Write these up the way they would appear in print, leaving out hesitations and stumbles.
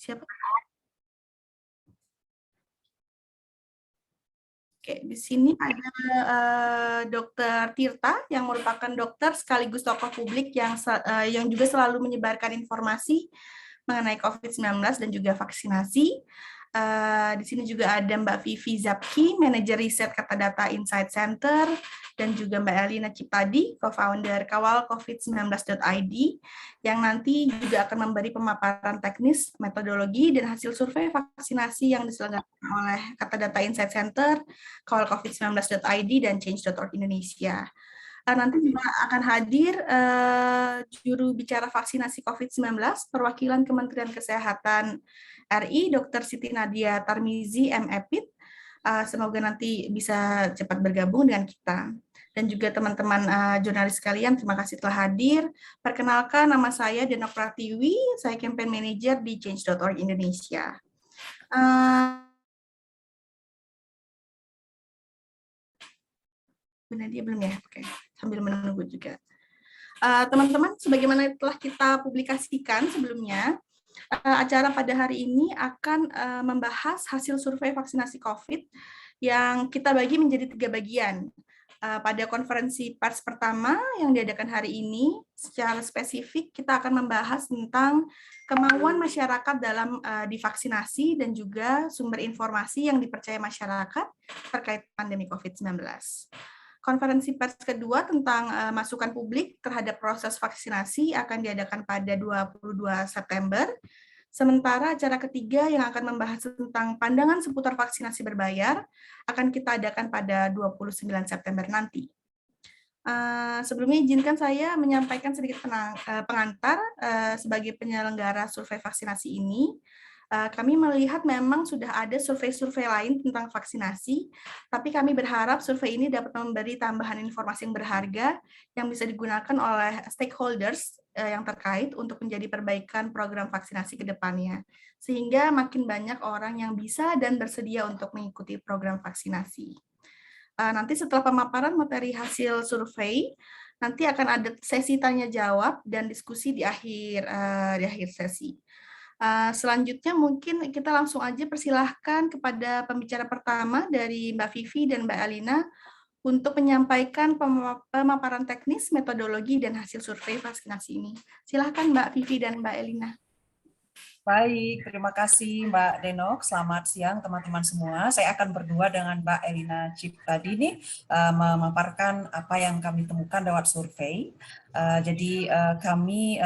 Siapa? Oke, di sini ada Dokter Tirta yang merupakan dokter sekaligus tokoh publik yang juga selalu menyebarkan informasi mengenai COVID-19 dan juga vaksinasi. Di sini juga ada Mbak Vivi Zapki, manajer riset Kata Data Insight Center, dan juga Mbak Elina Ciptadi, co-founder Kawal COVID-19.id, yang nanti juga akan memberi pemaparan teknis, metodologi, dan hasil survei vaksinasi yang diselenggarakan oleh Kata Data Insight Center, Kawal COVID-19.id, dan Change.org Indonesia. Nanti juga akan hadir juru bicara vaksinasi COVID-19, perwakilan Kementerian Kesehatan RI, Dr. Siti Nadia Tarmizi, MEPIT. Semoga nanti bisa cepat bergabung dengan kita. Dan juga teman-teman jurnalis sekalian, terima kasih telah hadir. Perkenalkan, nama saya Denok Pratiwi, saya Campaign Manager di Change.org Indonesia. Benar dia belum ya? Oke, sambil menunggu juga. Teman-teman, sebagaimana telah kita publikasikan sebelumnya, acara pada hari ini akan membahas hasil survei vaksinasi COVID yang kita bagi menjadi 3 bagian. Pada konferensi pers pertama yang diadakan hari ini, secara spesifik kita akan membahas tentang kemauan masyarakat dalam divaksinasi dan juga sumber informasi yang dipercaya masyarakat terkait pandemi COVID-19. Konferensi pers kedua tentang masukan publik terhadap proses vaksinasi akan diadakan pada 22 September. Sementara acara ketiga yang akan membahas tentang pandangan seputar vaksinasi berbayar akan kita adakan pada 29 September nanti. Sebelumnya izinkan saya menyampaikan sedikit pengantar sebagai penyelenggara survei vaksinasi ini. Kami melihat memang sudah ada survei-survei lain tentang vaksinasi, tapi kami berharap survei ini dapat memberi tambahan informasi yang berharga yang bisa digunakan oleh stakeholders yang terkait untuk menjadi perbaikan program vaksinasi ke depannya, sehingga makin banyak orang yang bisa dan bersedia untuk mengikuti program vaksinasi. Nanti setelah pemaparan materi hasil survei, nanti akan ada sesi tanya-jawab dan diskusi di akhir sesi. Selanjutnya mungkin kita langsung aja persilahkan kepada pembicara pertama dari Mbak Vivi dan Mbak Alina untuk menyampaikan pemaparan teknis, metodologi, dan hasil survei vaksinasi ini. Silahkan Mbak Vivi dan Mbak Elina. Baik, terima kasih Mbak Denok. Selamat siang teman-teman semua. Saya akan berdua dengan Mbak Elina Ciptadi nih memaparkan apa yang kami temukan lewat survei. Jadi kami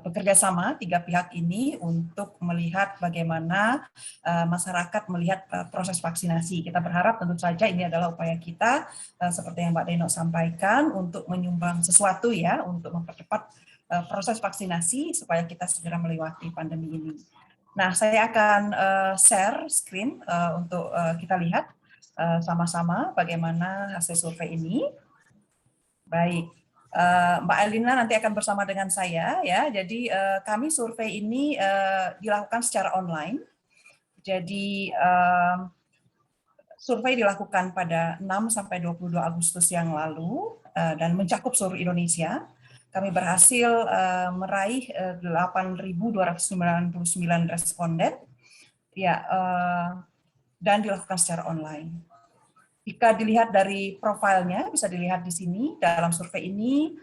bekerja sama 3 pihak ini untuk melihat bagaimana masyarakat melihat proses vaksinasi. Kita berharap tentu saja ini adalah upaya kita seperti yang Mbak Denok sampaikan untuk menyumbang sesuatu ya untuk mempercepat proses vaksinasi supaya kita segera melewati pandemi ini. Nah, saya akan share screen untuk kita lihat sama-sama bagaimana hasil survei ini. Baik, Mbak Elina nanti akan bersama dengan saya ya. Jadi kami survei ini dilakukan secara online. Jadi survei dilakukan pada 6 sampai 22 Agustus yang lalu dan mencakup seluruh Indonesia. Kami berhasil meraih 8.299 responden, ya, dan dilakukan secara online. Jika dilihat dari profilnya, bisa dilihat di sini dalam survei ini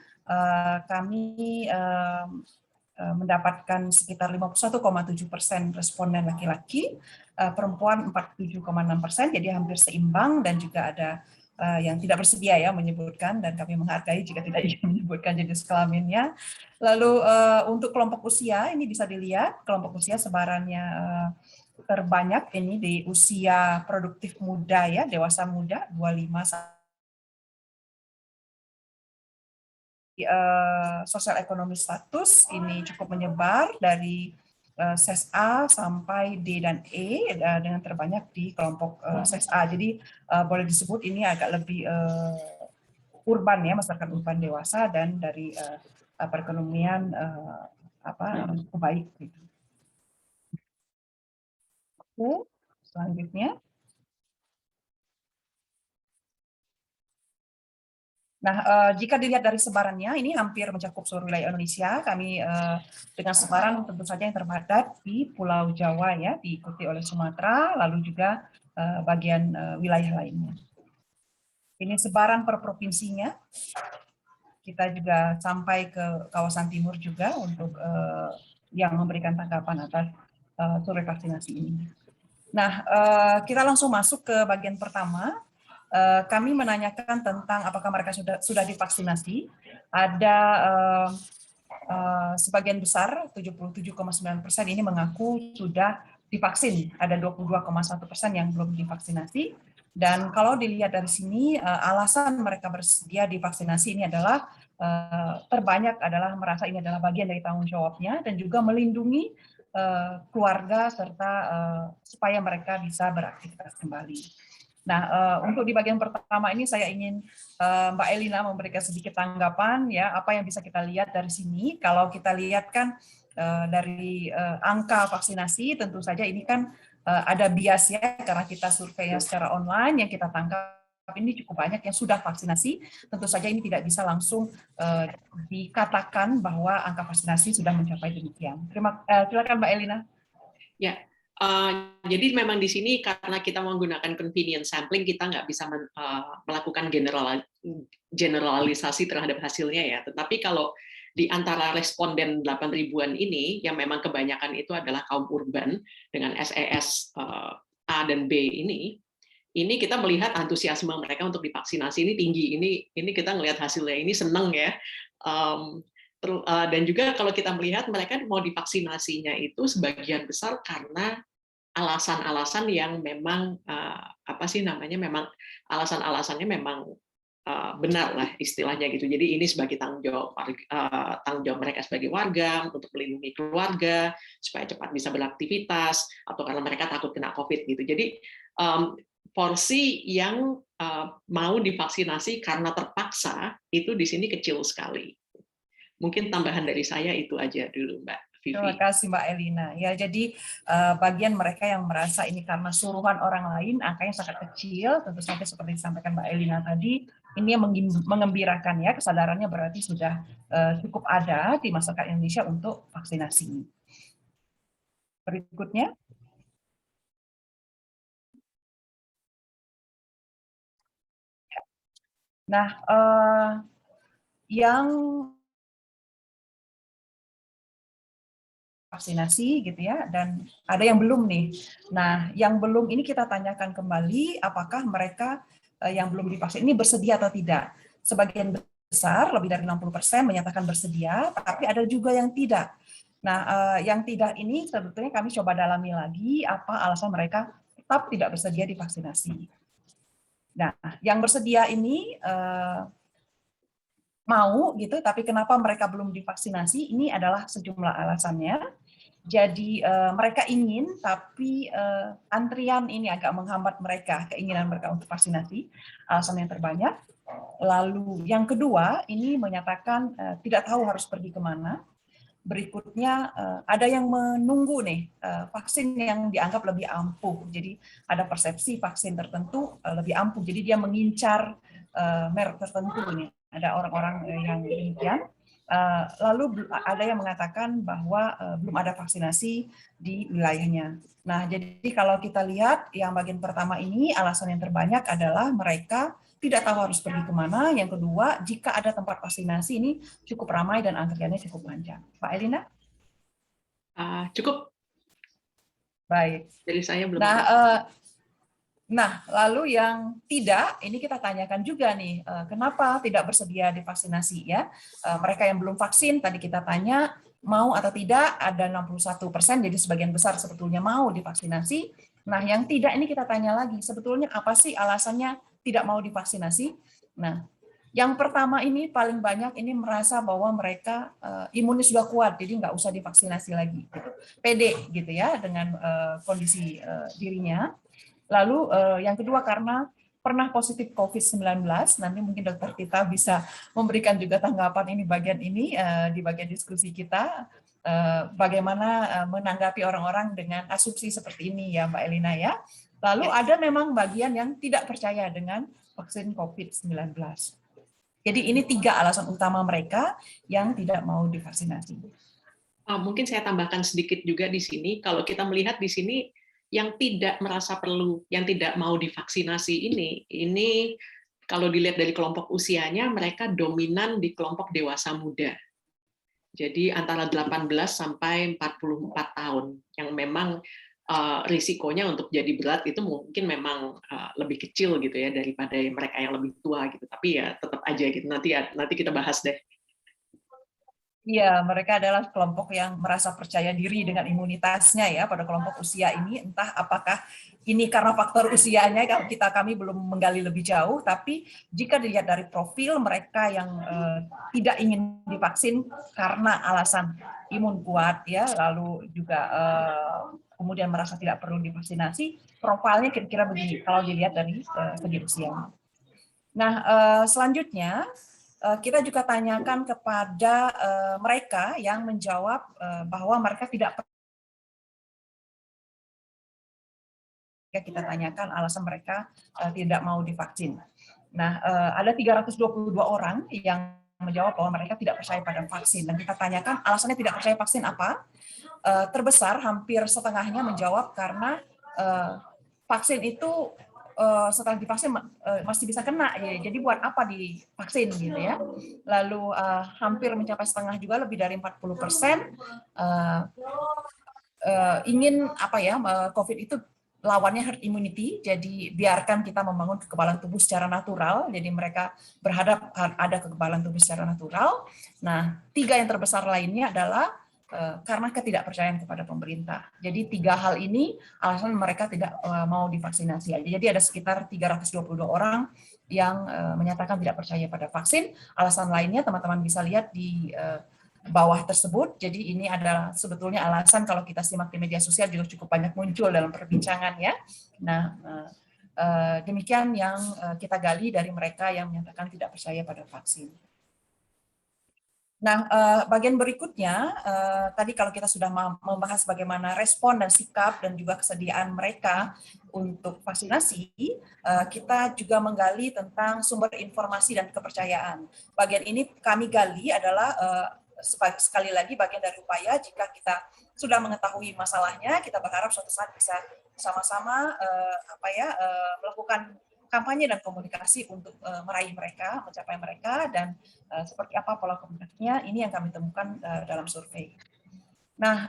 kami mendapatkan sekitar 51,7% responden laki-laki, perempuan 47,6%, jadi hampir seimbang, dan juga ada yang tidak bersedia ya menyebutkan, dan kami menghargai jika tidak ingin menyebutkan jenis kelaminnya. Lalu untuk kelompok usia ini bisa dilihat kelompok usia sebarannya terbanyak ini di usia produktif muda ya, dewasa muda 25 sosial ekonomi status ini cukup menyebar dari SES A sampai D dan E dengan terbanyak di kelompok SES A. Jadi boleh disebut ini agak lebih urban ya, masyarakat urban dewasa dan dari perekonomian baik. Oke, selanjutnya. Nah, jika dilihat dari sebarannya, ini hampir mencakup seluruh wilayah Indonesia. Kami dengan sebaran tentu saja yang terpadat di Pulau Jawa ya, diikuti oleh Sumatera, lalu juga bagian wilayah lainnya. Ini sebaran per provinsinya. Kita juga sampai ke kawasan timur juga untuk yang memberikan tanggapan atas survei vaksinasi ini. Nah, kita langsung masuk ke bagian pertama. Kami menanyakan tentang apakah mereka sudah divaksinasi. Ada sebagian besar 77,9% ini mengaku sudah divaksin. Ada 22,1% yang belum divaksinasi. Dan kalau dilihat dari sini, alasan mereka bersedia divaksinasi ini adalah terbanyak adalah merasa ini adalah bagian dari tanggung jawabnya dan juga melindungi keluarga serta supaya mereka bisa beraktivitas kembali. Nah, untuk di bagian pertama ini saya ingin Mbak Elina memberikan sedikit tanggapan ya apa yang bisa kita lihat dari sini. Kalau kita lihat kan dari angka vaksinasi tentu saja ini kan ada bias ya karena kita surveinya secara online yang kita tangkap ini cukup banyak yang sudah vaksinasi. Tentu saja ini tidak bisa langsung dikatakan bahwa angka vaksinasi sudah mencapai demikian. Silakan Mbak Elina. Ya, jadi memang di sini karena kita menggunakan convenience sampling, kita nggak bisa melakukan generalisasi terhadap hasilnya ya. Tetapi kalau di antara responden 8 ribuan ini, yang memang kebanyakan itu adalah kaum urban dengan SES A dan B ini kita melihat antusiasme mereka untuk divaksinasi ini tinggi. Ini kita melihat hasilnya ini seneng ya. Dan juga kalau kita melihat mereka mau divaksinasinya itu sebagian besar karena alasan-alasan yang memang memang alasan-alasannya memang benar lah istilahnya gitu. Jadi ini sebagai tanggung jawab mereka sebagai warga untuk melindungi keluarga supaya cepat bisa beraktivitas atau karena mereka takut kena COVID gitu. Jadi porsi yang mau divaksinasi karena terpaksa itu di sini kecil sekali. Mungkin tambahan dari saya itu aja dulu, Mbak Vivi. Terima kasih Mbak Elina. Ya, jadi bagian mereka yang merasa ini karena suruhan orang lain, angkanya sangat kecil, tentu saja seperti disampaikan Mbak Elina tadi, ini yang mengembirakan ya, kesadarannya berarti sudah cukup ada di masyarakat Indonesia untuk vaksinasi. Berikutnya. Nah, yang vaksinasi gitu ya, dan ada yang belum nih. Nah, yang belum ini kita tanyakan kembali apakah mereka yang belum divaksin ini bersedia atau tidak. Sebagian besar, lebih dari 60% menyatakan bersedia, tapi ada juga yang tidak. Nah, yang tidak ini sebetulnya kami coba dalami lagi apa alasan mereka tetap tidak bersedia divaksinasi. Nah, yang bersedia ini mau gitu, tapi kenapa mereka belum divaksinasi? Ini adalah sejumlah alasannya. Jadi mereka ingin, tapi antrian ini agak menghambat mereka, keinginan mereka untuk vaksinasi, alasan yang terbanyak. Lalu yang kedua, ini menyatakan tidak tahu harus pergi kemana. Berikutnya ada yang menunggu nih vaksin yang dianggap lebih ampuh. Jadi ada persepsi vaksin tertentu lebih ampuh. Jadi dia mengincar merek tertentu nih. Ada orang-orang yang demikian. Lalu ada yang mengatakan bahwa belum ada vaksinasi di wilayahnya. Nah, jadi kalau kita lihat yang bagian pertama ini alasan yang terbanyak adalah mereka tidak tahu harus pergi kemana. Yang kedua, jika ada tempat vaksinasi ini cukup ramai dan antriannya cukup panjang. Pak Elina? Cukup. Baik. Jadi saya belum. Nah, lalu yang tidak, ini kita tanyakan juga nih, kenapa tidak bersedia divaksinasi ya? Mereka yang belum vaksin, tadi kita tanya, mau atau tidak, ada 61%, jadi sebagian besar sebetulnya mau divaksinasi. Nah, yang tidak ini kita tanya lagi, sebetulnya apa sih alasannya tidak mau divaksinasi? Nah, yang pertama ini paling banyak ini merasa bahwa mereka imunnya sudah kuat, jadi nggak usah divaksinasi lagi. Gitu. Pede gitu ya dengan kondisi dirinya. Lalu yang kedua karena pernah positif COVID-19, nanti mungkin Dokter Tita bisa memberikan juga tanggapan ini bagian ini di bagian diskusi kita, bagaimana menanggapi orang-orang dengan asumsi seperti ini ya Mbak Elina ya. Lalu ada memang bagian yang tidak percaya dengan vaksin COVID-19. Jadi ini 3 alasan utama mereka yang tidak mau divaksinasi. Mungkin saya tambahkan sedikit juga di sini, kalau kita melihat di sini yang tidak merasa perlu, yang tidak mau divaksinasi ini kalau dilihat dari kelompok usianya, mereka dominan di kelompok dewasa muda. Jadi antara 18 sampai 44 tahun, yang memang risikonya untuk jadi berat itu mungkin memang lebih kecil gitu ya daripada mereka yang lebih tua gitu. Tapi ya tetap aja gitu. Nanti kita bahas deh. Iya, mereka adalah kelompok yang merasa percaya diri dengan imunitasnya ya pada kelompok usia ini. Entah apakah ini karena faktor usianya, kalau kami belum menggali lebih jauh, tapi jika dilihat dari profil mereka yang tidak ingin divaksin karena alasan imun kuat ya, lalu juga kemudian merasa tidak perlu divaksinasi, profilnya kira-kira begini kalau dilihat dari segi usia. Nah, selanjutnya kita juga tanyakan kepada mereka yang menjawab bahwa mereka tidak kita tanyakan alasan mereka tidak mau divaksin. Nah, ada 322 orang yang menjawab bahwa mereka tidak percaya pada vaksin dan kita tanyakan alasannya tidak percaya vaksin apa. Terbesar hampir setengahnya menjawab karena vaksin itu setelah divaksin masih bisa kena ya. Jadi buat apa divaksin gitu ya. Lalu hampir mencapai setengah juga, lebih dari 40% ingin COVID itu lawannya herd immunity, jadi biarkan kita membangun kekebalan tubuh secara natural. Jadi mereka berharap ada kekebalan tubuh secara natural. Nah, 3 yang terbesar lainnya adalah karena ketidakpercayaan kepada pemerintah. Jadi 3 hal ini alasan mereka tidak mau divaksinasi. Jadi ada sekitar 322 orang yang menyatakan tidak percaya pada vaksin. Alasan lainnya teman-teman bisa lihat di bawah tersebut. Jadi ini adalah sebetulnya alasan kalau kita simak di media sosial juga cukup banyak muncul dalam perbincangan ya. Nah, demikian yang kita gali dari mereka yang menyatakan tidak percaya pada vaksin. Nah, bagian berikutnya, tadi kalau kita sudah membahas bagaimana respon dan sikap dan juga kesediaan mereka untuk vaksinasi, kita juga menggali tentang sumber informasi dan kepercayaan. Bagian ini kami gali adalah sekali lagi bagian dari upaya jika kita sudah mengetahui masalahnya, kita berharap suatu saat bisa sama-sama melakukan kampanye dan komunikasi untuk meraih mereka, mencapai mereka, dan seperti apa pola komunikasinya, ini yang kami temukan dalam survei. Nah,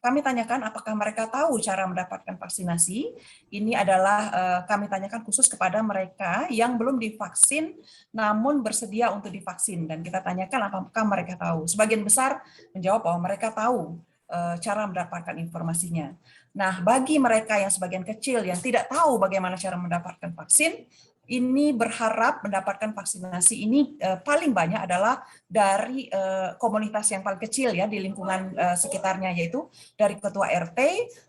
kami tanyakan apakah mereka tahu cara mendapatkan vaksinasi. Ini adalah kami tanyakan khusus kepada mereka yang belum divaksin namun bersedia untuk divaksin, dan kita tanyakan apakah mereka tahu. Sebagian besar menjawab bahwa mereka tahu cara mendapatkan informasinya. Nah, bagi mereka yang sebagian kecil yang tidak tahu bagaimana cara mendapatkan vaksin, ini berharap mendapatkan vaksinasi ini paling banyak adalah dari komunitas yang paling kecil ya di lingkungan sekitarnya, yaitu dari ketua RT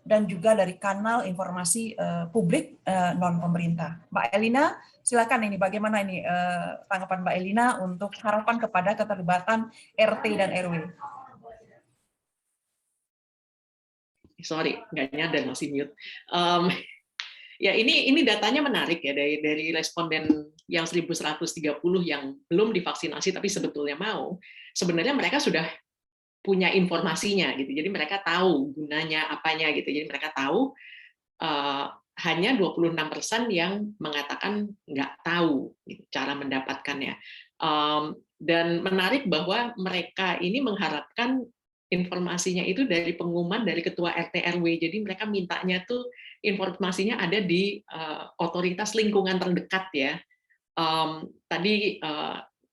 dan juga dari kanal informasi publik non pemerintah. Mbak Elina, silakan ini bagaimana ini tanggapan Mbak Elina untuk harapan kepada keterlibatan RT dan RW. Sorry, nggak nyadar masih mute. Ya ini datanya menarik ya dari responden yang 1130 yang belum divaksinasi tapi sebetulnya mau. Sebenarnya mereka sudah punya informasinya gitu. Jadi mereka tahu gunanya apanya gitu. Jadi mereka tahu, hanya 26% yang mengatakan nggak tahu gitu, cara mendapatkannya. Dan menarik bahwa mereka ini mengharapkan informasinya itu dari pengumuman dari ketua RT RW. Jadi mereka mintanya tuh informasinya ada di otoritas lingkungan terdekat ya. Tadi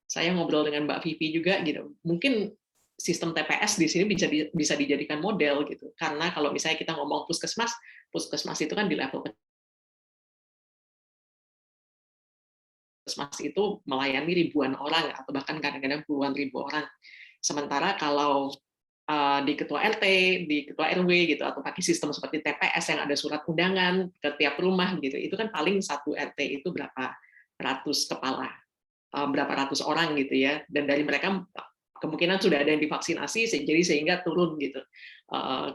saya ngobrol dengan Mbak Vivi juga gitu. Mungkin sistem TPS di sini bisa dijadikan model gitu. Karena kalau misalnya kita ngomong puskesmas itu kan di level puskesmas itu melayani ribuan orang atau bahkan kadang-kadang puluhan ribu orang. Sementara kalau di ketua RT, di ketua RW gitu, atau pakai sistem seperti TPS yang ada surat undangan ke tiap rumah gitu, itu kan paling satu RT itu berapa ratus kepala, berapa ratus orang gitu ya, dan dari mereka kemungkinan sudah ada yang divaksinasi, jadi sehingga turun gitu.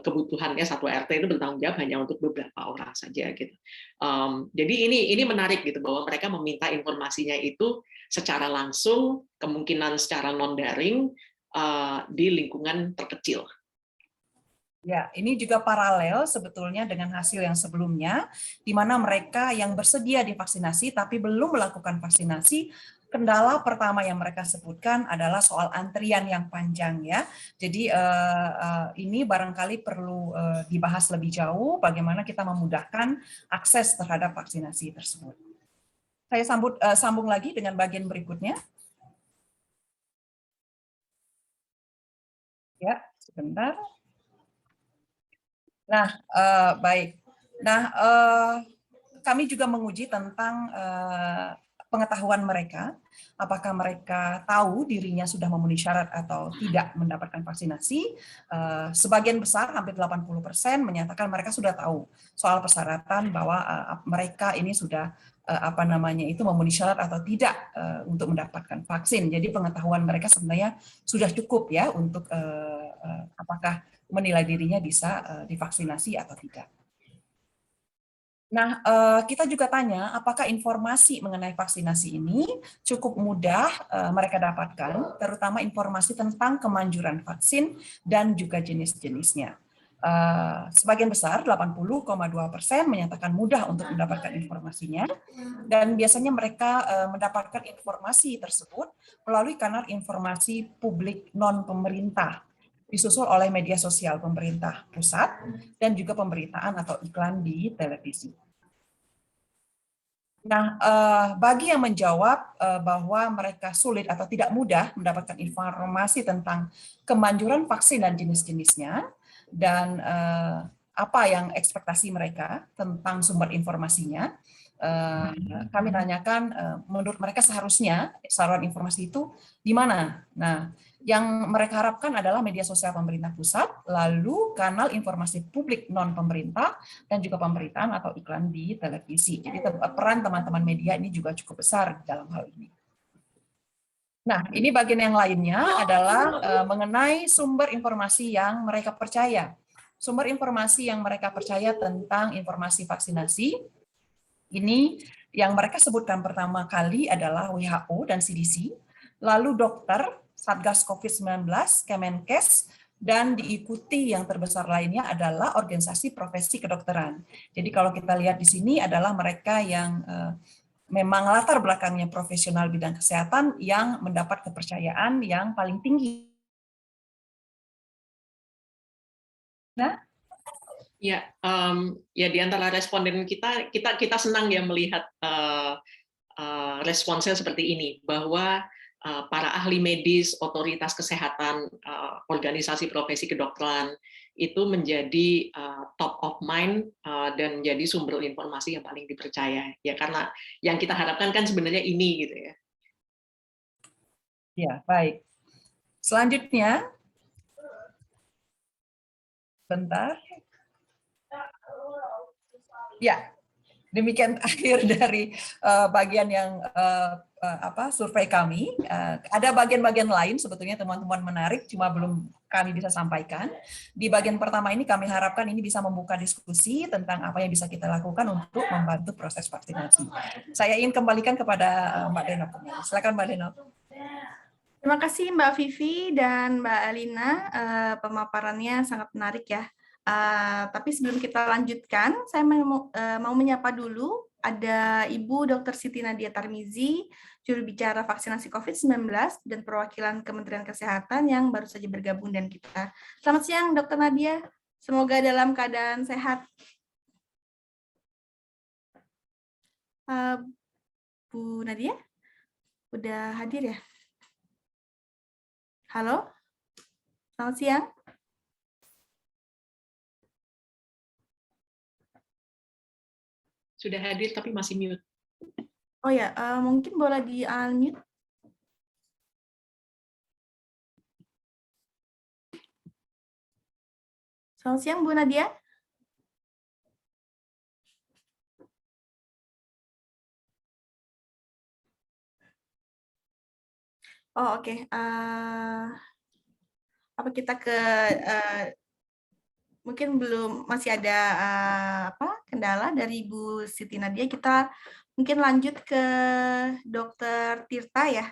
Kebutuhannya satu RT itu bertanggung jawab hanya untuk beberapa orang saja gitu. Jadi ini menarik gitu bahwa mereka meminta informasinya itu secara langsung, kemungkinan secara non daring di lingkungan terkecil. Ya, ini juga paralel sebetulnya dengan hasil yang sebelumnya, di mana mereka yang bersedia divaksinasi tapi belum melakukan vaksinasi, kendala pertama yang mereka sebutkan adalah soal antrian yang panjang ya. Jadi ini barangkali perlu dibahas lebih jauh bagaimana kita memudahkan akses terhadap vaksinasi tersebut. Saya sambung lagi dengan bagian berikutnya. Ya, sebentar. Nah, baik. Nah, kami juga menguji tentang pengetahuan mereka, apakah mereka tahu dirinya sudah memenuhi syarat atau tidak mendapatkan vaksinasi. Sebagian besar, hampir 80%, menyatakan mereka sudah tahu soal persyaratan bahwa mereka ini sudah memenuhi syarat atau tidak untuk mendapatkan vaksin. Jadi pengetahuan mereka sebenarnya sudah cukup ya untuk apakah menilai dirinya bisa divaksinasi atau tidak. Nah, kita juga tanya apakah informasi mengenai vaksinasi ini cukup mudah mereka dapatkan, terutama informasi tentang kemanjuran vaksin dan juga jenis-jenisnya. Sebagian besar, 80,2%, menyatakan mudah untuk mendapatkan informasinya, dan biasanya mereka mendapatkan informasi tersebut melalui kanal informasi publik non-pemerintah, disusul oleh media sosial pemerintah pusat, dan juga pemberitaan atau iklan di televisi. Nah, bagi yang menjawab bahwa mereka sulit atau tidak mudah mendapatkan informasi tentang kemanjuran vaksin dan jenis-jenisnya, dan apa yang ekspektasi mereka tentang sumber informasinya, kami tanyakan menurut mereka seharusnya saluran informasi itu di mana. Nah, yang mereka harapkan adalah media sosial pemerintah pusat, lalu kanal informasi publik non-pemerintah, dan juga pemberitaan atau iklan di televisi. Jadi peran teman-teman media ini juga cukup besar dalam hal ini. Nah, ini bagian yang lainnya adalah mengenai sumber informasi yang mereka percaya. Sumber informasi yang mereka percaya tentang informasi vaksinasi, ini yang mereka sebutkan pertama kali adalah WHO dan CDC, lalu dokter, Satgas COVID-19, Kemenkes, dan diikuti yang terbesar lainnya adalah organisasi profesi kedokteran. Jadi kalau kita lihat di sini adalah mereka yang memang latar belakangnya profesional bidang kesehatan yang mendapat kepercayaan yang paling tinggi. Nah, Ya, ya di antara responden kita senang ya melihat responsnya seperti ini, bahwa para ahli medis, otoritas kesehatan, organisasi profesi kedokteran itu menjadi top of mind dan menjadi sumber informasi yang paling dipercaya. Ya karena yang kita harapkan kan sebenarnya ini gitu ya. Ya, baik. Selanjutnya, bentar. Ya, demikian akhir dari bagian yang survei kami. Ada bagian-bagian lain sebetulnya teman-teman menarik, cuma belum kami bisa sampaikan. Di bagian pertama ini kami harapkan ini bisa membuka diskusi tentang apa yang bisa kita lakukan untuk membantu proses vaksinasi. Saya ingin kembalikan kepada Mbak Denok. Silakan Mbak Denok. Terima kasih Mbak Vivi dan Mbak Alina, pemaparannya sangat menarik ya. Tapi sebelum kita lanjutkan, saya mau menyapa dulu ada Ibu Dr. Siti Nadia Tarmizi, juru bicara vaksinasi COVID-19 dan perwakilan Kementerian Kesehatan yang baru saja bergabung dengan kita. Selamat siang Dr. Nadia, semoga dalam keadaan sehat. Bu Nadia, udah hadir ya? Halo, selamat siang. Sudah hadir tapi masih mute. Oh ya, mungkin boleh di-unmute. Selamat siang, Bu Nadia. Oh, oke. apa kita ke mungkin masih ada kendala dari Bu Siti Nadia, kita mungkin lanjut ke Dr. Tirta ya.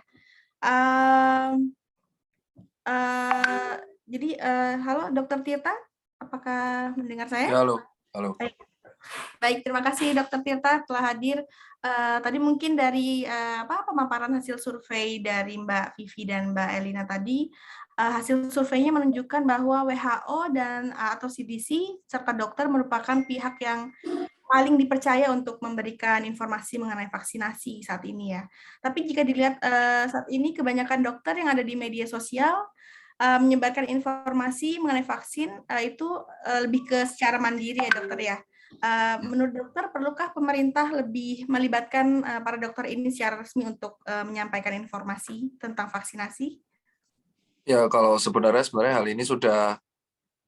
Jadi halo Dr. Tirta, apakah mendengar saya? Ya, halo. Halo. Baik, terima kasih Dr. Tirta telah hadir. Tadi mungkin dari pemaparan hasil survei dari Mbak Vivi dan Mbak Elina tadi, hasil surveinya menunjukkan bahwa WHO dan atau CDC serta dokter merupakan pihak yang paling dipercaya untuk memberikan informasi mengenai vaksinasi saat ini ya. Tapi jika dilihat saat ini kebanyakan dokter yang ada di media sosial menyebarkan informasi mengenai vaksin itu lebih ke secara mandiri ya dokter ya. Menurut dokter, perlukah pemerintah lebih melibatkan para dokter ini secara resmi untuk menyampaikan informasi tentang vaksinasi? Ya, kalau sebenarnya hal ini sudah,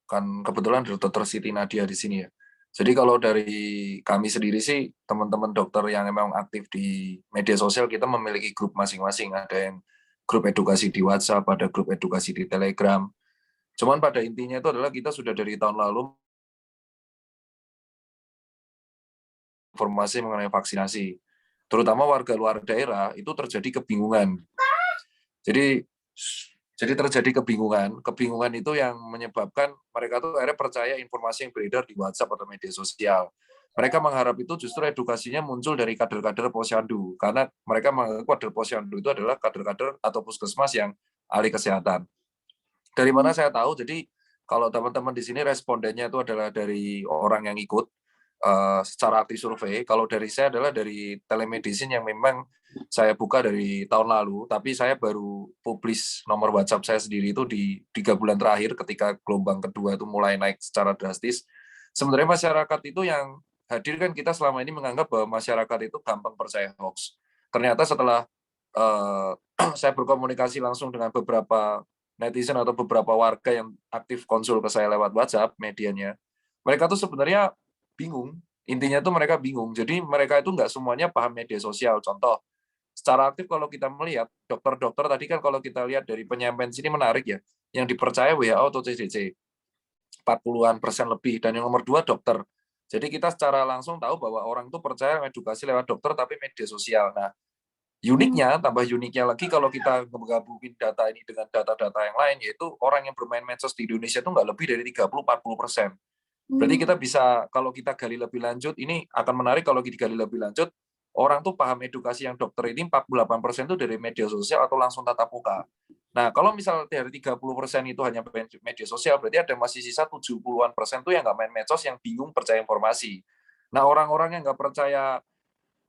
kan kebetulan Dr. Siti Nadia di sini ya. Jadi kalau dari kami sendiri sih, teman-teman dokter yang memang aktif di media sosial, kita memiliki grup masing-masing. Ada yang grup edukasi di WhatsApp, ada grup edukasi di Telegram. Cuman pada intinya itu adalah kita sudah dari tahun lalu informasi mengenai vaksinasi. Terutama warga luar daerah itu terjadi kebingungan. Jadi terjadi kebingungan. Kebingungan itu yang menyebabkan mereka tuh akhirnya percaya informasi yang beredar di WhatsApp atau media sosial. Mereka mengharap itu justru edukasinya muncul dari kader-kader posyandu, karena mereka menganggap kader posyandu itu adalah kader-kader atau puskesmas yang ahli kesehatan. Dari mana saya tahu? Jadi kalau teman-teman di sini respondennya itu adalah dari orang yang ikut secara aktif survei. Kalau dari saya adalah dari telemedicine yang memang saya buka dari tahun lalu, tapi saya baru publish nomor WhatsApp saya sendiri itu di 3 bulan terakhir ketika gelombang kedua itu mulai naik secara drastis. Sebenarnya masyarakat itu yang hadir kan kita selama ini menganggap bahwa masyarakat itu gampang percaya hoax. Ternyata setelah saya berkomunikasi langsung dengan beberapa netizen atau beberapa warga yang aktif konsul ke saya lewat WhatsApp medianya, mereka tuh sebenarnya bingung. Intinya tuh mereka bingung. Jadi mereka itu nggak semuanya paham media sosial. Contoh, secara aktif kalau kita melihat, dokter-dokter tadi kan kalau kita lihat dari penyampaian sini menarik ya, yang dipercaya WHO atau CDC, 40% lebih, dan yang nomor 2 dokter. Jadi kita secara langsung tahu bahwa orang itu percaya edukasi lewat dokter tapi media sosial. Nah, uniknya, tambah uniknya lagi kalau kita menggabungin data ini dengan data-data yang lain, yaitu orang yang bermain medsos di Indonesia itu nggak lebih dari 30-40%. Berarti kita bisa, kalau kita gali lebih lanjut, ini akan menarik kalau digali lebih lanjut, orang tuh paham edukasi yang dokter ini 48% itu dari media sosial atau langsung tatap muka. Nah, kalau misal dari 30% itu hanya media sosial, berarti ada masih sisa 70-an% tuh yang nggak main medsos, yang bingung percaya informasi. Nah, orang-orang yang nggak percaya,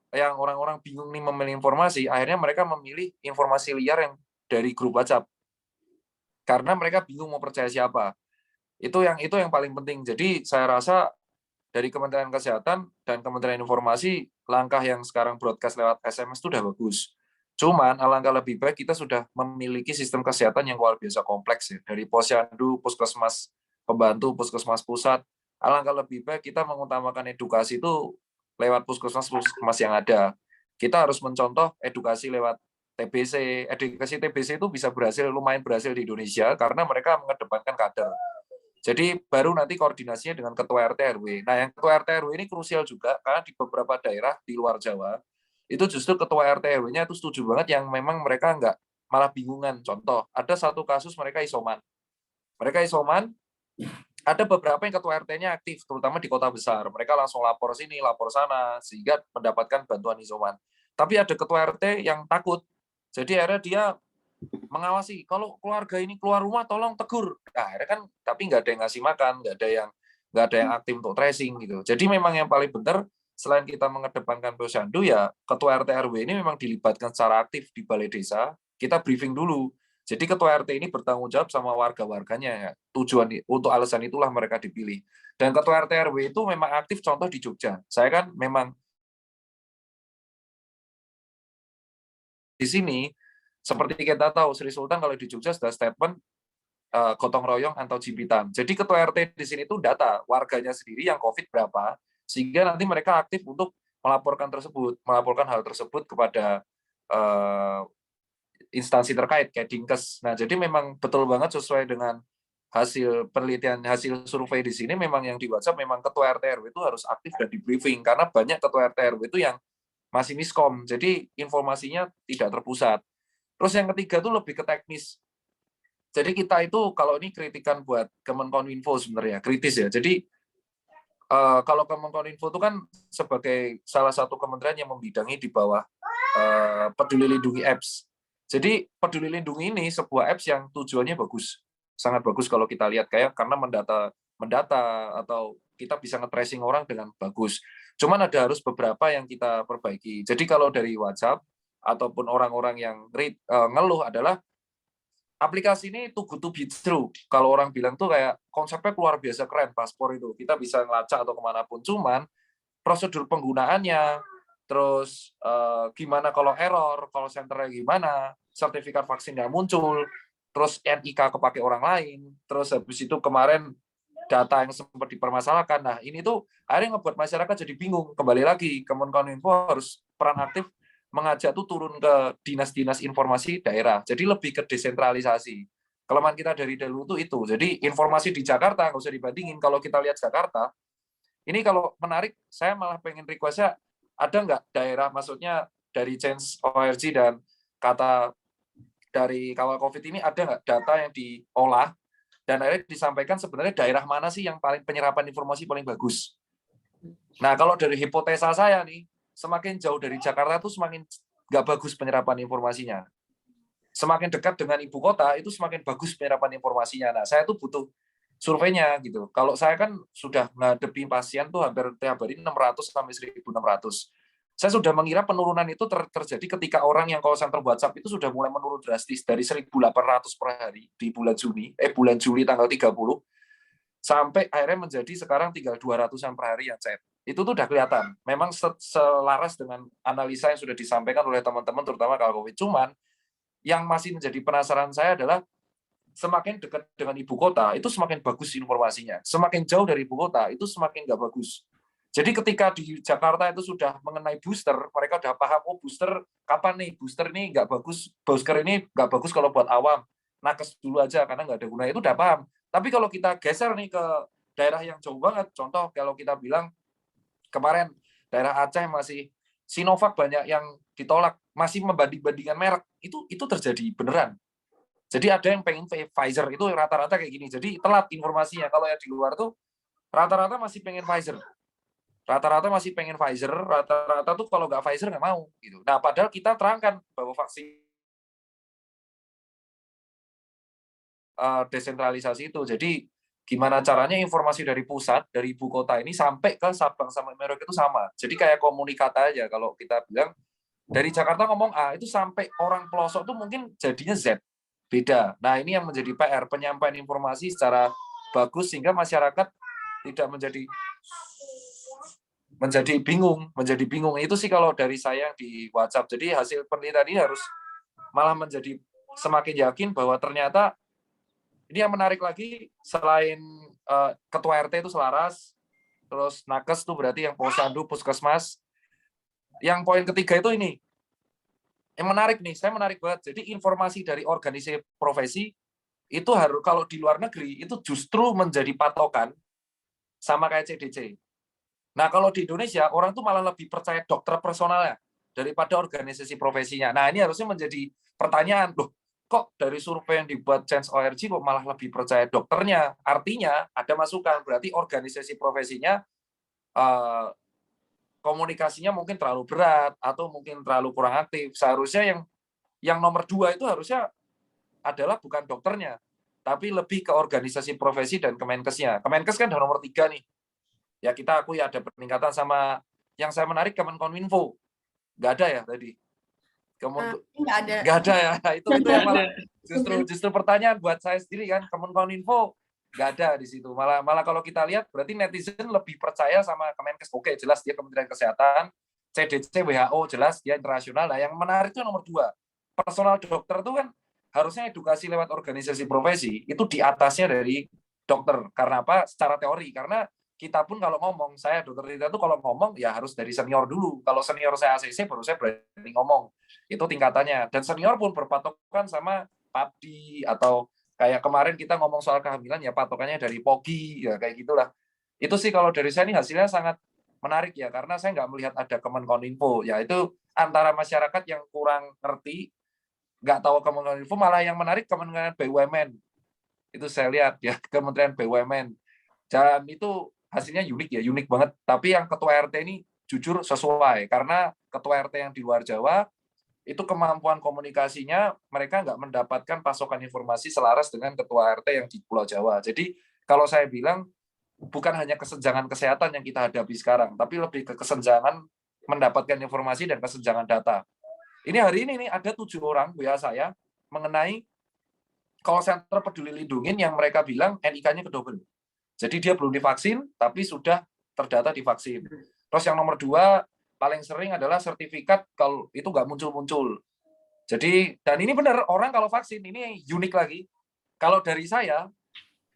yang orang-orang bingung nih memilih informasi, akhirnya mereka memilih informasi liar yang dari grup WhatsApp. Karena mereka bingung mau percaya siapa. Itu yang paling penting. Jadi saya rasa dari Kementerian Kesehatan dan Kementerian Informasi, langkah yang sekarang broadcast lewat SMS itu sudah bagus. Cuman alangkah lebih baik kita sudah memiliki sistem kesehatan yang luar biasa kompleks ya. Dari posyandu, puskesmas pembantu, puskesmas pusat. Alangkah lebih baik kita mengutamakan edukasi itu lewat puskesmas yang ada. Kita harus mencontoh edukasi lewat TBC. Edukasi TBC itu bisa lumayan berhasil di Indonesia karena mereka mengedepankan kader. Jadi baru nanti koordinasinya dengan ketua RT RW. Nah, yang ketua RT RW ini krusial juga karena di beberapa daerah di luar Jawa itu justru ketua RT RW-nya itu setuju banget, yang memang mereka nggak malah bingungan. Contoh, ada satu kasus mereka isoman. Mereka isoman, ada beberapa yang ketua RT-nya aktif, terutama di kota besar. Mereka langsung lapor sini, lapor sana, sehingga mendapatkan bantuan isoman. Tapi ada ketua RT yang takut. Jadi akhirnya dia mengawasi, kalau keluarga ini keluar rumah tolong tegur. Nah, akhirnya kan tapi nggak ada yang ngasih makan, nggak ada yang aktif untuk tracing gitu. Jadi memang yang paling benar selain kita mengedepankan posyandu, ya ketua RT RW ini memang dilibatkan secara aktif di balai desa. Kita briefing dulu. Jadi ketua RT ini bertanggung jawab sama warga-warganya ya. Tujuan untuk alasan itulah mereka dipilih. Dan ketua RT RW itu memang aktif, contoh di Jogja. Saya kan memang di sini, seperti kita tahu, Sri Sultan kalau di Jogja sudah statement gotong royong atau jimpitan. Jadi ketua RT di sini itu data warganya sendiri yang COVID berapa, sehingga nanti mereka aktif untuk melaporkan hal tersebut kepada instansi terkait kayak Dinkes. Nah, jadi memang betul banget sesuai dengan hasil penelitian, hasil survei di sini memang yang di WhatsApp memang ketua RT RW itu harus aktif dan di briefing karena banyak ketua RT RW itu yang masih miskom, jadi informasinya tidak terpusat. Terus yang ketiga tuh lebih ke teknis. Jadi kita itu kalau ini kritikan buat Kemenkominfo sebenarnya, kritis ya. Jadi kalau Kemenkominfo itu kan sebagai salah satu kementerian yang membidangi di bawah Peduli Lindungi Apps. Jadi Peduli Lindungi ini sebuah apps yang tujuannya bagus, sangat bagus kalau kita lihat kayak karena mendata atau kita bisa nge-tracing orang dengan bagus. Cuman ada harus beberapa yang kita perbaiki. Jadi kalau dari WhatsApp ataupun orang-orang yang ngeluh adalah aplikasi ini too good to be true. Kalau orang bilang tuh kayak konsepnya luar biasa keren, paspor itu. Kita bisa ngelacak atau kemanapun. Cuman prosedur penggunaannya, terus gimana kalau error, call center-nya gimana, sertifikat vaksinnya muncul, terus NIK kepake orang lain, terus habis itu kemarin data yang sempat dipermasalahkan. Nah, ini tuh akhirnya ngebuat masyarakat jadi bingung. Kembali lagi, Kemenkominfo harus peran aktif mengajak tuh turun ke dinas-dinas informasi daerah. Jadi lebih ke desentralisasi. Kelemahan kita dari dulu tuh itu. Jadi informasi di Jakarta nggak usah dibandingin. Kalau kita lihat Jakarta, ini kalau menarik, saya malah pengen request-nya ada nggak daerah, maksudnya dari Change.org dan kata dari kawal COVID ini ada nggak data yang diolah dan akhirnya disampaikan sebenarnya daerah mana sih yang paling penyerapan informasi paling bagus. Nah, kalau dari hipotesa saya nih, semakin jauh dari Jakarta itu semakin nggak bagus penyerapan informasinya. Semakin dekat dengan ibu kota itu semakin bagus penyerapan informasinya. Nah, saya tuh butuh surveinya gitu. Kalau saya kan sudah menghadapi pasien tuh hampir tiap hari 600 sampai 1.600. Saya sudah mengira penurunan itu terjadi ketika orang yang call center WhatsApp itu sudah mulai menurun drastis dari 1.800 per hari di bulan Juli tanggal 30 sampai akhirnya menjadi sekarang tinggal 200-an per hari yang chat. Itu tuh udah kelihatan. Memang selaras dengan analisa yang sudah disampaikan oleh teman-teman terutama kalau COVID. Cuman yang masih menjadi penasaran saya adalah semakin dekat dengan ibu kota itu semakin bagus informasinya. Semakin jauh dari ibu kota itu semakin nggak bagus. Jadi ketika di Jakarta itu sudah mengenai booster, mereka udah paham, oh booster kapan nih? Booster ini nggak bagus, booster ini nggak bagus kalau buat awam. Nakes dulu aja karena nggak ada gunanya, itu udah paham. Tapi kalau kita geser nih ke daerah yang jauh banget, contoh kalau kita bilang kemarin daerah Aceh masih Sinovac banyak yang ditolak, masih membanding-bandingkan merek, itu terjadi beneran. Jadi ada yang pengen Pfizer, itu rata-rata kayak gini. Jadi telat informasinya. Kalau yang di luar tuh rata-rata masih pengen Pfizer. Rata-rata masih pengen Pfizer, rata-rata tuh kalau nggak Pfizer nggak mau. Gitu. Nah, padahal kita terangkan bahwa vaksin desentralisasi itu. Jadi gimana caranya informasi dari pusat, dari ibu kota ini sampai ke Sabang sampai Merauke itu sama. Jadi kayak komunikata aja. Kalau kita bilang dari Jakarta ngomong A, itu sampai orang pelosok tuh mungkin jadinya Z. Beda. Nah, ini yang menjadi PR, penyampaian informasi secara bagus sehingga masyarakat tidak menjadi bingung. Itu sih kalau dari saya di WhatsApp. Jadi hasil penelitian ini harus malah menjadi semakin yakin bahwa ternyata ini yang menarik lagi selain ketua RT itu selaras, terus nakes tuh berarti yang posyandu, puskesmas. Yang poin ketiga itu ini. Yang menarik nih, saya menarik banget. Jadi informasi dari organisasi profesi itu harus kalau di luar negeri itu justru menjadi patokan sama kayak CDC. Nah, kalau di Indonesia orang tuh malah lebih percaya dokter personalnya daripada organisasi profesinya. Nah, ini harusnya menjadi pertanyaan, loh, kok dari survei yang dibuat Change.org kok malah lebih percaya dokternya? Artinya ada masukan, berarti organisasi profesinya komunikasinya mungkin terlalu berat atau mungkin terlalu kurang aktif. Seharusnya yang nomor 2 itu harusnya adalah bukan dokternya, tapi lebih ke organisasi profesi dan Kemenkesnya. Kemenkes kan udah nomor 3 nih. Ya kita akui ada peningkatan sama yang saya menarik Kemenkominfo. Nggak ada ya tadi. Nggak ada ya. Itu yang malah justru pertanyaan buat saya sendiri kan, Kemenkominfo nggak ada di situ. Malah kalau kita lihat berarti netizen lebih percaya sama Kemenkes. Oke, jelas dia Kementerian Kesehatan, CDC, WHO jelas dia internasional. Nah, yang menarik itu nomor 2. Personal dokter itu kan harusnya edukasi lewat organisasi profesi itu di atasnya dari dokter. Karena apa? Secara teori. Karena kita pun kalau ngomong, saya dokter Tita itu kalau ngomong ya harus dari senior dulu. Kalau senior saya ACC baru saya berani ngomong. Itu tingkatannya. Dan senior pun berpatokan sama PAPDI atau Kayak kemarin kita ngomong soal kehamilan ya patokannya dari POGI ya kayak gitulah. Itu sih kalau dari saya ini hasilnya sangat menarik ya karena saya nggak melihat ada Kemenkominfo ya itu antara masyarakat yang kurang ngerti nggak tahu Kemenkominfo malah yang menarik Kementerian BUMN itu saya lihat ya Kementerian BUMN dan itu hasilnya unik ya unik banget tapi yang ketua RT ini jujur sesuai karena ketua RT yang di luar Jawa itu kemampuan komunikasinya mereka nggak mendapatkan pasokan informasi selaras dengan ketua RT yang di Pulau Jawa. Jadi kalau saya bilang bukan hanya kesenjangan kesehatan yang kita hadapi sekarang, tapi lebih ke kesenjangan mendapatkan informasi dan kesenjangan data. Ini hari ini nih ada 7 orang WA saya mengenai call center peduli lindungin yang mereka bilang NIK-nya kedouble. Jadi dia belum divaksin, tapi sudah terdata divaksin. Terus yang nomor 2 paling sering adalah sertifikat kalau itu nggak muncul-muncul. Jadi, dan ini benar, orang kalau vaksin, ini unik lagi. Kalau dari saya,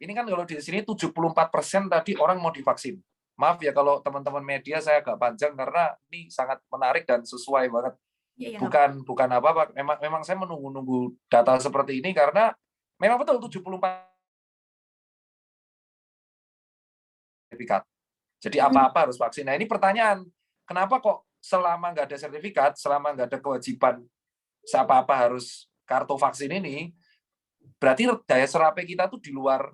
ini kan kalau di sini 74% tadi orang mau divaksin. Maaf ya kalau teman-teman media saya agak panjang karena ini sangat menarik dan sesuai banget. Bukan apa-apa, memang saya menunggu-nunggu data seperti ini karena memang betul 74 sertifikat. Jadi apa-apa harus vaksin. Nah ini pertanyaan, kenapa kok selama nggak ada sertifikat, selama nggak ada kewajiban apa-apa harus kartu vaksin ini, berarti daya serapnya kita tuh di luar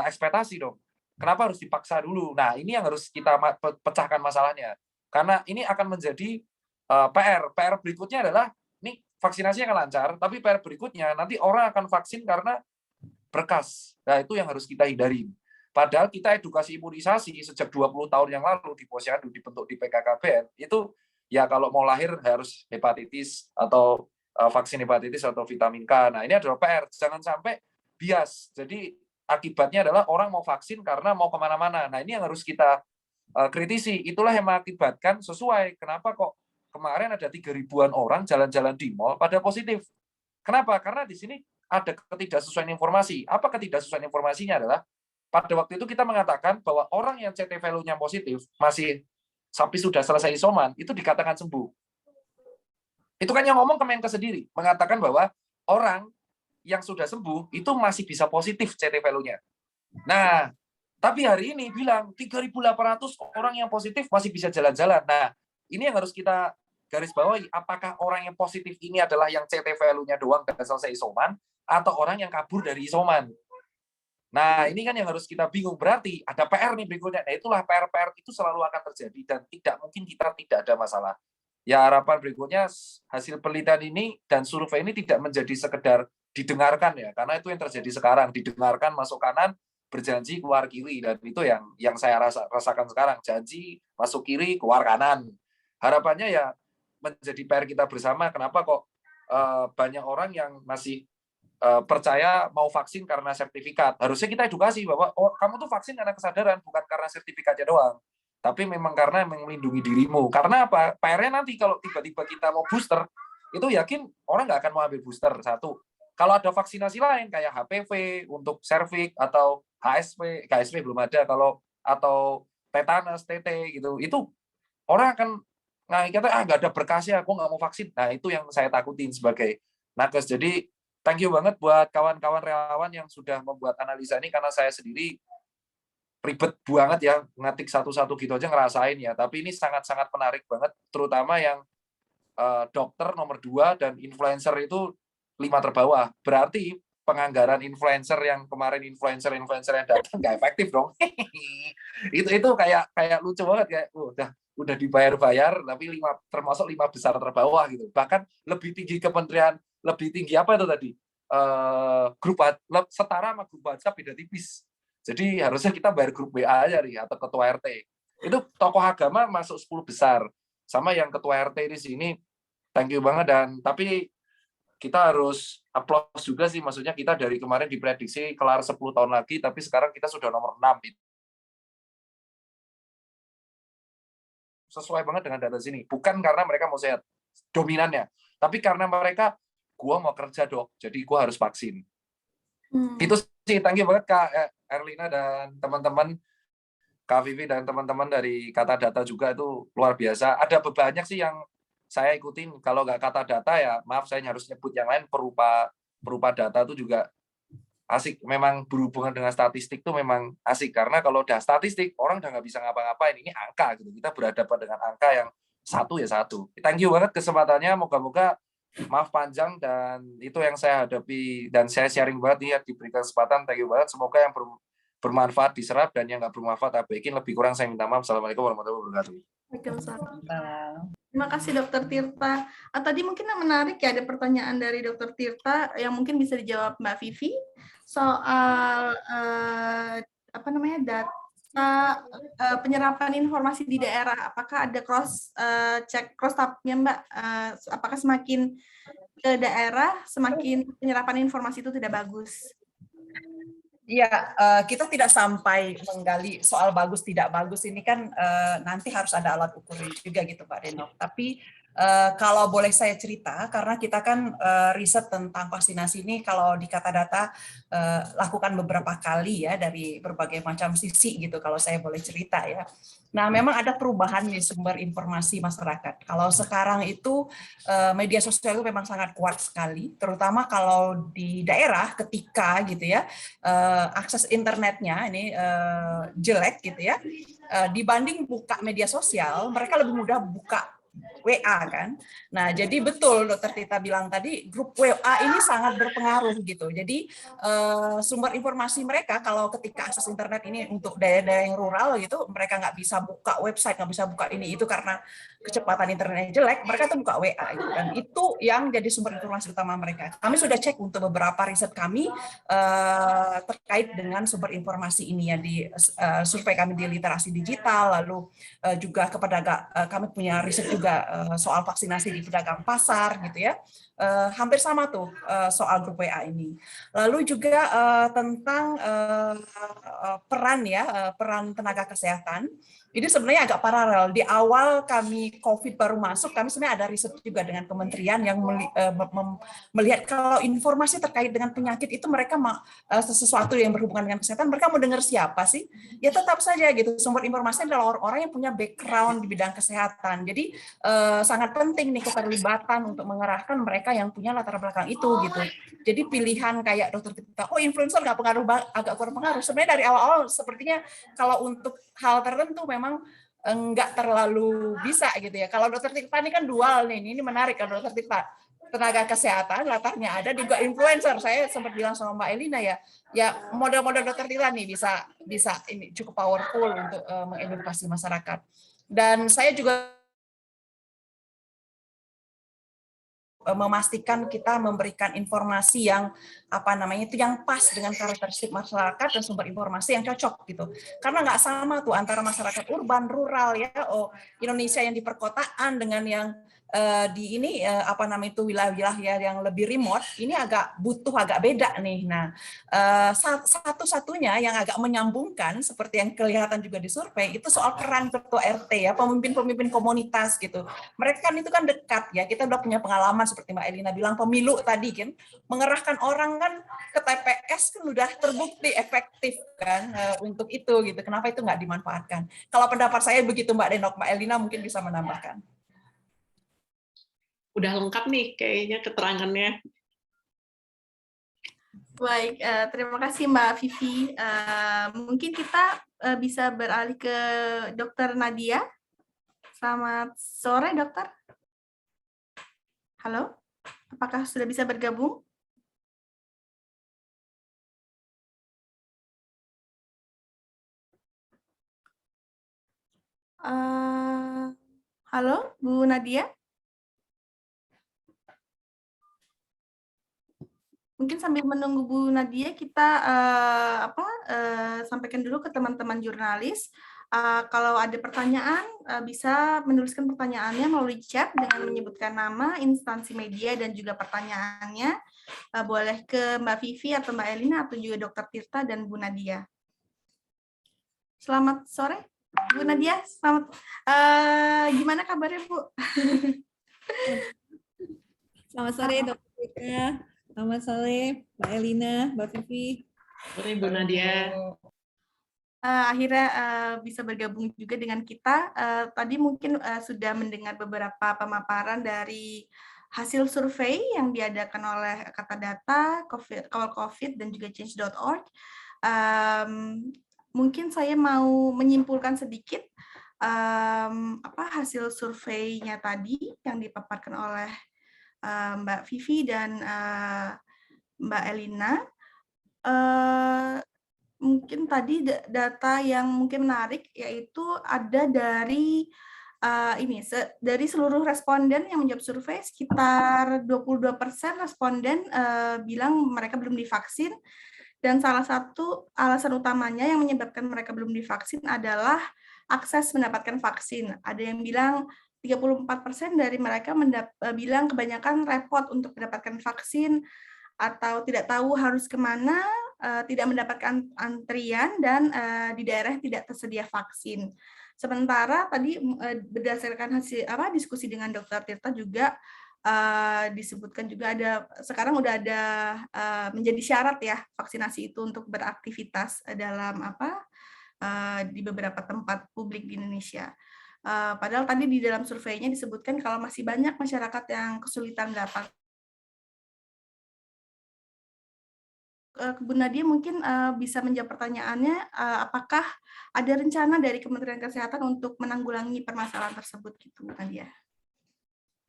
ekspektasi dong. Kenapa harus dipaksa dulu? Nah ini yang harus kita pecahkan masalahnya. Karena ini akan menjadi PR. PR berikutnya adalah, nih vaksinasi akan lancar, tapi PR berikutnya nanti orang akan vaksin karena berkas. Nah itu yang harus kita hindari. Padahal kita edukasi imunisasi sejak 20 tahun yang lalu di Posyandu dibentuk di PKKBN, itu ya kalau mau lahir harus hepatitis atau vaksin hepatitis atau vitamin K. Nah ini adalah PR, jangan sampai bias. Jadi akibatnya adalah orang mau vaksin karena mau kemana-mana. Nah ini yang harus kita kritisi. Itulah yang mengakibatkan sesuai. Kenapa kok kemarin ada 3.000-an orang jalan-jalan di mall pada positif. Kenapa? Karena di sini ada ketidaksesuaian informasi. Apa ketidaksesuaian informasinya adalah pada waktu itu kita mengatakan bahwa orang yang CT value-nya positif masih tapi sudah selesai isoman itu dikatakan sembuh. Itu kan yang ngomong Kemenkes sendiri mengatakan bahwa orang yang sudah sembuh itu masih bisa positif CT value-nya. Nah, tapi hari ini bilang 3.800 orang yang positif masih bisa jalan-jalan. Nah, ini yang harus kita garis bawahi. Apakah orang yang positif ini adalah yang CT value-nya doang dan selesai isoman atau orang yang kabur dari isoman? Nah, ini kan yang harus kita bingung. Berarti ada PR nih berikutnya. Nah, itulah PR-PR itu selalu akan terjadi dan tidak mungkin kita tidak ada masalah. Ya, harapan berikutnya hasil penelitian ini dan survei ini tidak menjadi sekedar didengarkan ya, karena itu yang terjadi sekarang, didengarkan masuk kanan, berjanji keluar kiri, dan itu yang saya rasakan sekarang, janji masuk kiri, keluar kanan. Harapannya ya menjadi PR kita bersama. Kenapa kok banyak orang yang masih percaya mau vaksin karena sertifikat. Harusnya kita edukasi bahwa kamu tuh vaksin karena kesadaran, bukan karena sertifikatnya doang. Tapi memang karena melindungi dirimu. Karena apa? PR-nya nanti kalau tiba-tiba kita mau booster, itu yakin orang nggak akan mau ambil booster. Satu. Kalau ada vaksinasi lain kayak HPV untuk serviks atau HSV belum ada, atau tetanus, TT gitu, itu orang akan kata nggak ada berkasnya, aku nggak mau vaksin. Nah itu yang saya takutin sebagai nakes. Jadi thank you banget buat kawan-kawan relawan yang sudah membuat analisa ini, karena saya sendiri ribet banget ya, ngetik satu-satu gitu aja ngerasain ya. Tapi ini sangat-sangat menarik banget, terutama yang dokter nomor 2 dan influencer itu 5 terbawah. Berarti penganggaran influencer yang kemarin influencer yang datang nggak efektif dong. itu kayak lucu banget, kayak udah dibayar-bayar tapi termasuk 5 besar terbawah gitu. Bahkan lebih tinggi kementerian, lebih tinggi apa itu tadi? Grup setara sama grup WhatsApp, beda tipis. Jadi harusnya kita bayar grup WA aja nih, atau ketua RT. Itu tokoh agama masuk 10 besar. Sama yang ketua RT di sini, thank you banget. Dan tapi kita harus applause juga sih, maksudnya kita dari kemarin diprediksi kelar 10 tahun lagi, tapi sekarang kita sudah nomor 6. Sesuai banget dengan data sini. Bukan karena mereka mau sehat, dominannya. Tapi karena mereka, gua mau kerja dok, jadi gua harus vaksin. Itu sih, thank you banget Kak Erlina dan teman-teman, Kak Vivi dan teman-teman dari Kata Data juga, itu luar biasa. Ada banyak sih yang saya ikutin. Kalau nggak Kata Data ya maaf, saya harus nyebut yang lain, berupa berupa data itu juga asik. Memang berhubungan dengan statistik tuh memang asik, karena kalau udah statistik orang udah nggak bisa ngapa-ngapain. Ini angka gitu, kita berhadapan dengan angka yang satu ya satu. Thank you banget kesempatannya, moga-moga maaf panjang dan itu yang saya hadapi dan saya sharing banget nih ya, diberikan kesempatan. Thank you banget, semoga yang bermanfaat diserap dan yang nggak bermanfaat abaikin. Lebih kurang saya minta maaf. Assalamualaikum warahmatullahi wabarakatuh. Terima kasih Dokter Tirta. Tadi mungkin yang menarik ya, ada pertanyaan dari Dokter Tirta yang mungkin bisa dijawab Mbak Vivi soal apa namanya, data penyerapan informasi di daerah. Apakah ada cek cross tab-nya Mbak? Apakah semakin ke daerah semakin penyerapan informasi itu tidak bagus? Ya, kita tidak sampai menggali soal bagus tidak bagus ini kan nanti harus ada alat ukurnya juga gitu Pak Denok. Tapi kalau boleh saya cerita, karena kita kan riset tentang vaksinasi ini kalau di Kata Data lakukan beberapa kali ya dari berbagai macam sisi gitu kalau saya boleh cerita ya. Nah, memang ada perubahan di sumber informasi masyarakat. Kalau sekarang itu media sosial itu memang sangat kuat sekali, terutama kalau di daerah ketika gitu ya akses internetnya ini jelek gitu ya, dibanding buka media sosial, mereka lebih mudah buka WA kan. Nah, jadi betul Dokter Tita bilang tadi, grup WA ini sangat berpengaruh gitu. Jadi sumber informasi mereka kalau ketika akses internet ini untuk daerah-daerah yang rural gitu, mereka nggak bisa buka website, nggak bisa buka ini itu karena kecepatan internetnya jelek, mereka tuh buka WA gitu. Dan itu yang jadi sumber informasi utama mereka. Kami sudah cek untuk beberapa riset kami terkait dengan sumber informasi ini ya di survei kami di literasi digital, lalu juga kepada kami punya riset juga soal vaksinasi di pedagang pasar gitu ya, hampir sama tuh soal grup WA ini. Lalu juga tentang peran tenaga kesehatan. Ini sebenarnya agak paralel. Di awal kami COVID baru masuk, kami sebenarnya ada riset juga dengan kementerian yang melihat kalau informasi terkait dengan penyakit itu mereka sesuatu yang berhubungan dengan kesehatan, mereka mau dengar siapa sih? Ya tetap saja gitu, sumber informasi adalah orang-orang yang punya background di bidang kesehatan. Jadi sangat penting nih keterlibatan untuk mengerahkan mereka yang punya latar belakang itu gitu. Jadi pilihan kayak Dokter Tirta, oh influencer nggak pengaruh, agak kurang pengaruh. Sebenarnya dari awal-awal sepertinya kalau untuk hal tertentu memang nggak terlalu bisa gitu ya. Kalau Dokter Tirta ini kan dual nih, ini menarik kan Dokter Tirta. Tenaga kesehatan latarnya ada, juga influencer. Saya sempat bilang sama Mbak Elina ya model-model Dokter Tirta nih bisa ini cukup powerful untuk mengedukasi masyarakat. Dan saya juga memastikan kita memberikan informasi yang itu yang pas dengan karakteristik masyarakat dan sumber informasi yang cocok gitu. Karena nggak sama tuh antara masyarakat urban, rural ya, Indonesia yang di perkotaan dengan yang di ini wilayah-wilayah yang lebih remote, ini agak beda nih. Nah, satu-satunya yang agak menyambungkan seperti yang kelihatan juga di survei itu soal peran ketua RT ya, pemimpin-pemimpin komunitas gitu. Mereka kan itu kan dekat ya, kita udah punya pengalaman seperti Mbak Elina bilang pemilu tadi kan, mengerahkan orang kan ke TPS kan udah terbukti efektif kan untuk itu gitu. Kenapa itu nggak dimanfaatkan? Kalau pendapat saya begitu Mbak Denok, Mbak Elina mungkin bisa menambahkan. Udah lengkap nih kayaknya keterangannya. Baik, terima kasih Mbak Vivi. Mungkin kita bisa beralih ke Dokter Nadia. Selamat sore, Dokter. Halo, apakah sudah bisa bergabung? Halo, Bu Nadia? Mungkin sambil menunggu Bu Nadia, kita sampaikan dulu ke teman-teman jurnalis. Kalau ada pertanyaan, bisa menuliskan pertanyaannya melalui chat dengan menyebutkan nama, instansi media, dan juga pertanyaannya. Boleh ke Mbak Vivi atau Mbak Elina, atau juga Dokter Tirta dan Bu Nadia. Selamat sore, Bu Nadia. Selamat. Gimana kabarnya, Bu? Selamat sore, Dokter Tirta. Selamat sore, Mbak Elina, Mbak Vivi. Sore Bu Nadia. Akhirnya bisa bergabung juga dengan kita. Tadi mungkin sudah mendengar beberapa pemaparan dari hasil survei yang diadakan oleh Kata Data, Kawal COVID, dan juga Change.org. Mungkin saya mau menyimpulkan sedikit hasil surveinya tadi yang dipaparkan oleh Mbak Vivi dan Mbak Elina. Mungkin tadi data yang mungkin menarik yaitu ada dari dari seluruh responden yang menjawab survei, sekitar 22% responden bilang mereka belum divaksin, dan salah satu alasan utamanya yang menyebabkan mereka belum divaksin adalah akses mendapatkan vaksin. Ada yang bilang 34% dari mereka bilang kebanyakan repot untuk mendapatkan vaksin, atau tidak tahu harus kemana, tidak mendapatkan antrian, dan di daerah tidak tersedia vaksin. Sementara tadi berdasarkan hasil diskusi dengan Dr. Tirta juga disebutkan juga sekarang udah ada menjadi syarat ya vaksinasi itu untuk beraktivitas dalam di beberapa tempat publik di Indonesia. Padahal tadi di dalam surveinya disebutkan kalau masih banyak masyarakat yang kesulitan dapat. Bu Nadia mungkin bisa menjawab pertanyaannya, apakah ada rencana dari Kementerian Kesehatan untuk menanggulangi permasalahan tersebut gitu, Bu Nadia?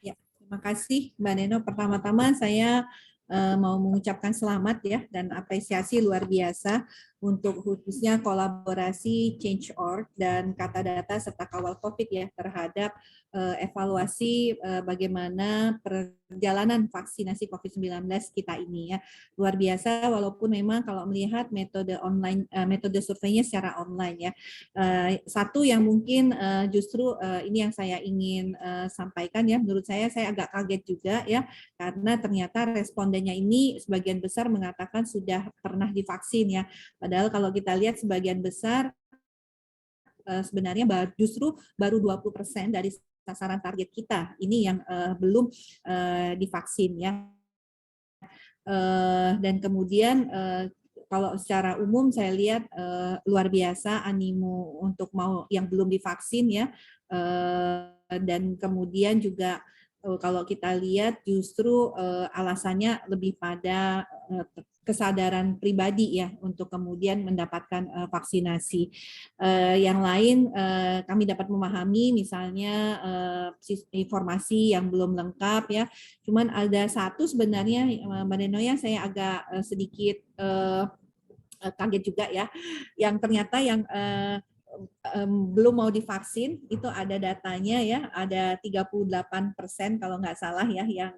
Ya, terima kasih Mbak Neno. Pertama-tama saya mau mengucapkan selamat ya dan apresiasi luar biasa untuk khususnya kolaborasi Change.org dan Kata Data serta Kawal COVID ya terhadap evaluasi bagaimana perjalanan vaksinasi COVID-19 kita ini ya. Luar biasa walaupun memang kalau melihat metode online, metode surveinya secara online ya. Satu yang mungkin justru ini yang saya ingin sampaikan ya, menurut saya agak kaget juga ya, karena ternyata respondennya ini sebagian besar mengatakan sudah pernah divaksin ya. Padahal kalau kita lihat sebagian besar sebenarnya justru baru 20% dari sasaran target kita ini yang belum divaksin ya. Dan kemudian kalau secara umum saya lihat luar biasa animo untuk mau yang belum divaksin ya, dan kemudian juga kalau kita lihat justru alasannya lebih pada kesadaran pribadi ya untuk kemudian mendapatkan vaksinasi. Yang lain kami dapat memahami misalnya informasi yang belum lengkap ya. Cuman ada satu sebenarnya Mbak Neno ya saya agak sedikit kaget juga ya, yang ternyata yang belum mau divaksin itu ada datanya ya, ada 38% kalau nggak salah ya yang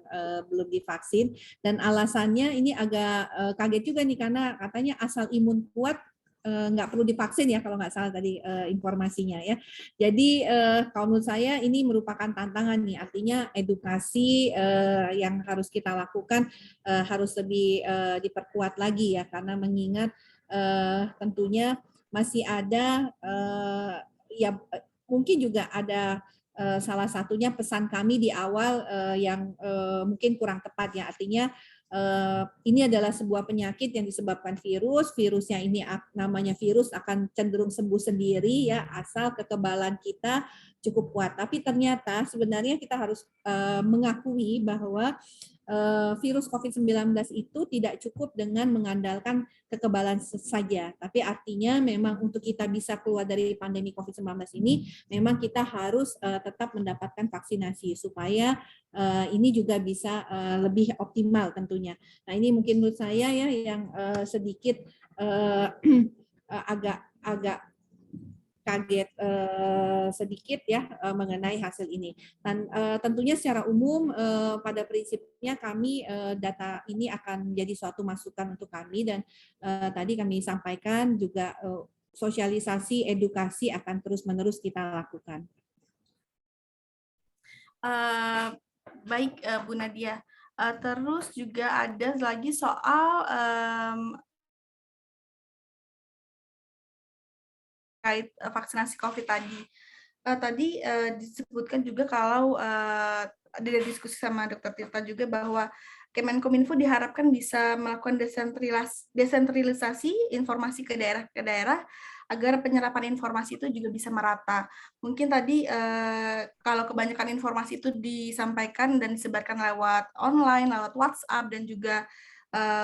belum divaksin, dan alasannya ini agak kaget juga nih karena katanya asal imun kuat nggak perlu divaksin ya kalau nggak salah tadi informasinya ya. Jadi kalau menurut saya ini merupakan tantangan nih, artinya edukasi yang harus kita lakukan harus lebih diperkuat lagi ya, karena mengingat tentunya masih ada ya mungkin juga ada salah satunya pesan kami di awal yang mungkin kurang tepat ya, artinya ini adalah sebuah penyakit yang disebabkan virusnya ini namanya virus akan cenderung sembuh sendiri ya asal kekebalan kita cukup kuat. Tapi ternyata sebenarnya kita harus mengakui bahwa virus COVID-19 itu tidak cukup dengan mengandalkan kekebalan saja, tapi artinya memang untuk kita bisa keluar dari pandemi COVID-19 ini, memang kita harus tetap mendapatkan vaksinasi supaya ini juga bisa lebih optimal tentunya. Nah ini mungkin menurut saya ya yang sedikit agak kaget sedikit ya mengenai hasil ini. Dan tentunya secara umum pada prinsipnya kami data ini akan menjadi suatu masukan untuk kami, dan tadi kami sampaikan juga sosialisasi edukasi akan terus-menerus kita lakukan. Baik Bu Nadia. Terus juga ada lagi soal terkait vaksinasi COVID tadi. Tadi disebutkan juga kalau ada diskusi sama Dr. Tirta juga bahwa Kemenkominfo diharapkan bisa melakukan desentralisasi informasi ke daerah agar penyerapan informasi itu juga bisa merata. Mungkin tadi kalau kebanyakan informasi itu disampaikan dan disebarkan lewat online, lewat WhatsApp, dan juga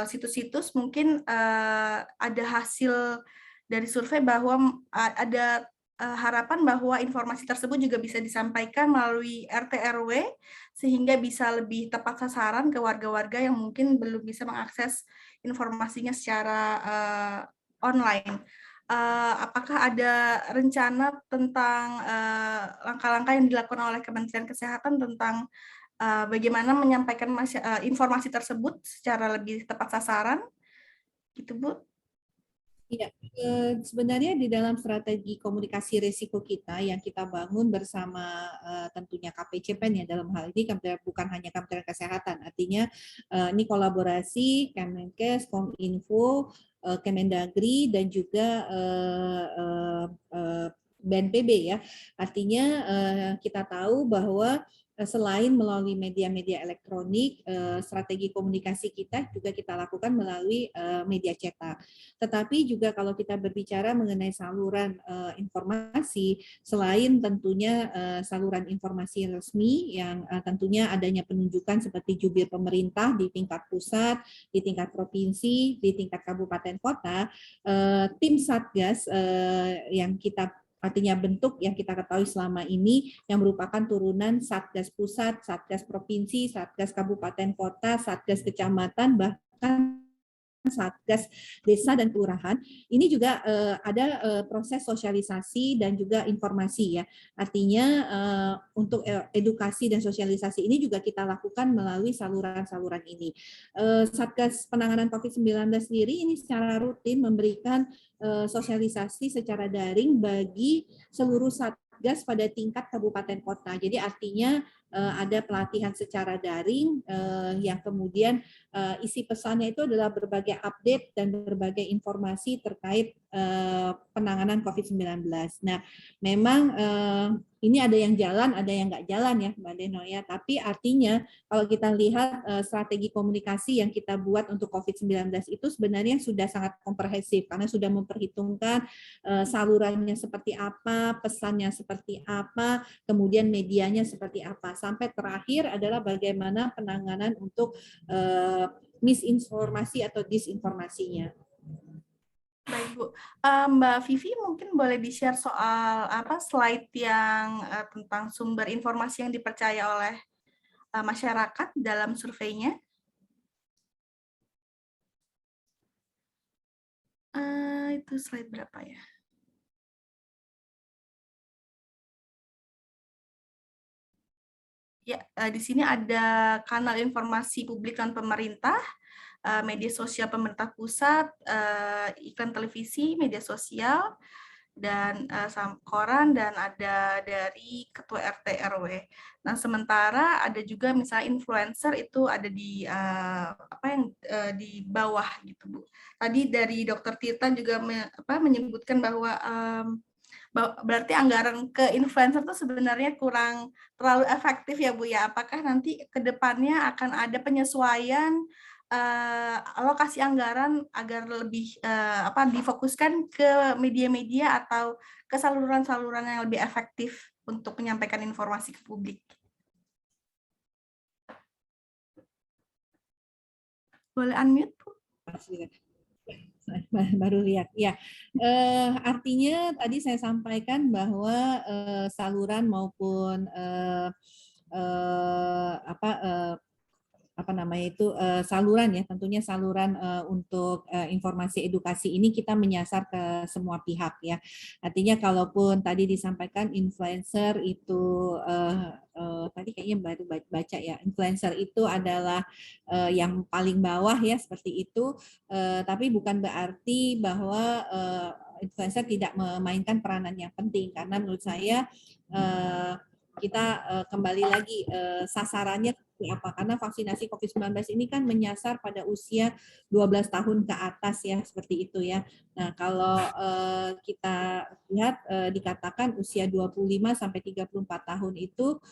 situs-situs, mungkin ada hasil dari survei bahwa ada harapan bahwa informasi tersebut juga bisa disampaikan melalui RT RW sehingga bisa lebih tepat sasaran ke warga-warga yang mungkin belum bisa mengakses informasinya secara online. Apakah ada rencana tentang langkah-langkah yang dilakukan oleh Kementerian Kesehatan tentang bagaimana menyampaikan informasi tersebut secara lebih tepat sasaran? Gitu, Bu. Ya, sebenarnya di dalam strategi komunikasi risiko kita yang kita bangun bersama tentunya KPCPEN ya, dalam hal ini bukan hanya Kementerian Kesehatan, artinya ini kolaborasi Kemenkes, Kominfo, Kemendagri, dan juga BNPB ya. Artinya kita tahu bahwa selain melalui media-media elektronik, strategi komunikasi kita juga kita lakukan melalui media cetak. Tetapi juga kalau kita berbicara mengenai saluran informasi, selain tentunya saluran informasi resmi yang tentunya adanya penunjukan seperti jubir pemerintah di tingkat pusat, di tingkat provinsi, di tingkat kabupaten kota, tim Satgas yang kita artinya bentuk yang kita ketahui selama ini yang merupakan turunan Satgas Pusat, Satgas Provinsi, Satgas Kabupaten Kota, Satgas Kecamatan, bahkan Satgas Desa dan Kelurahan. Ini juga ada proses sosialisasi dan juga informasi ya. Artinya untuk edukasi dan sosialisasi ini juga kita lakukan melalui saluran-saluran ini. Satgas Penanganan COVID-19 sendiri ini secara rutin memberikan sosialisasi secara daring bagi seluruh Satgas pada tingkat kabupaten kota. Jadi artinya ada pelatihan secara daring yang kemudian isi pesannya itu adalah berbagai update dan berbagai informasi terkait penanganan COVID-19. Nah, memang ini ada yang jalan, ada yang nggak jalan ya, Mbak Deno ya. Tapi artinya kalau kita lihat strategi komunikasi yang kita buat untuk COVID-19 itu sebenarnya sudah sangat komprehensif karena sudah memperhitungkan salurannya seperti apa, pesannya seperti apa, kemudian medianya seperti apa. Sampai terakhir adalah bagaimana penanganan untuk misinformasi atau disinformasinya. Baik, Bu. Mbak Vivi mungkin boleh di-share soal slide yang tentang sumber informasi yang dipercaya oleh masyarakat dalam surveinya. Itu slide berapa ya? Ya, di sini ada kanal informasi publik dan pemerintah, media sosial pemerintah pusat, iklan televisi, media sosial, dan koran, dan ada dari ketua RT RW. Nah, sementara ada juga misalnya influencer itu ada di di bawah gitu, Bu. Tadi dari Dr. Tirta juga menyebutkan bahwa berarti anggaran ke influencer itu sebenarnya kurang terlalu efektif ya, Bu ya. Apakah nanti ke depannya akan ada penyesuaian alokasi anggaran agar lebih difokuskan ke media-media atau ke saluran-saluran yang lebih efektif untuk menyampaikan informasi ke publik? Boleh unmute, Bu? Baru lihat ya. Artinya tadi saya sampaikan bahwa saluran maupun saluran ya, tentunya saluran untuk informasi edukasi ini kita menyasar ke semua pihak ya. Artinya kalaupun tadi disampaikan influencer itu tadi kayaknya baru baca ya, influencer itu adalah yang paling bawah ya, seperti itu, tapi bukan berarti bahwa influencer tidak memainkan peranan yang penting, karena menurut saya kita kembali lagi sasarannya apa, karena vaksinasi COVID-19 ini kan menyasar pada usia 12 tahun ke atas ya, seperti itu ya. Nah, kalau kita lihat dikatakan usia 25 sampai 34 tahun itu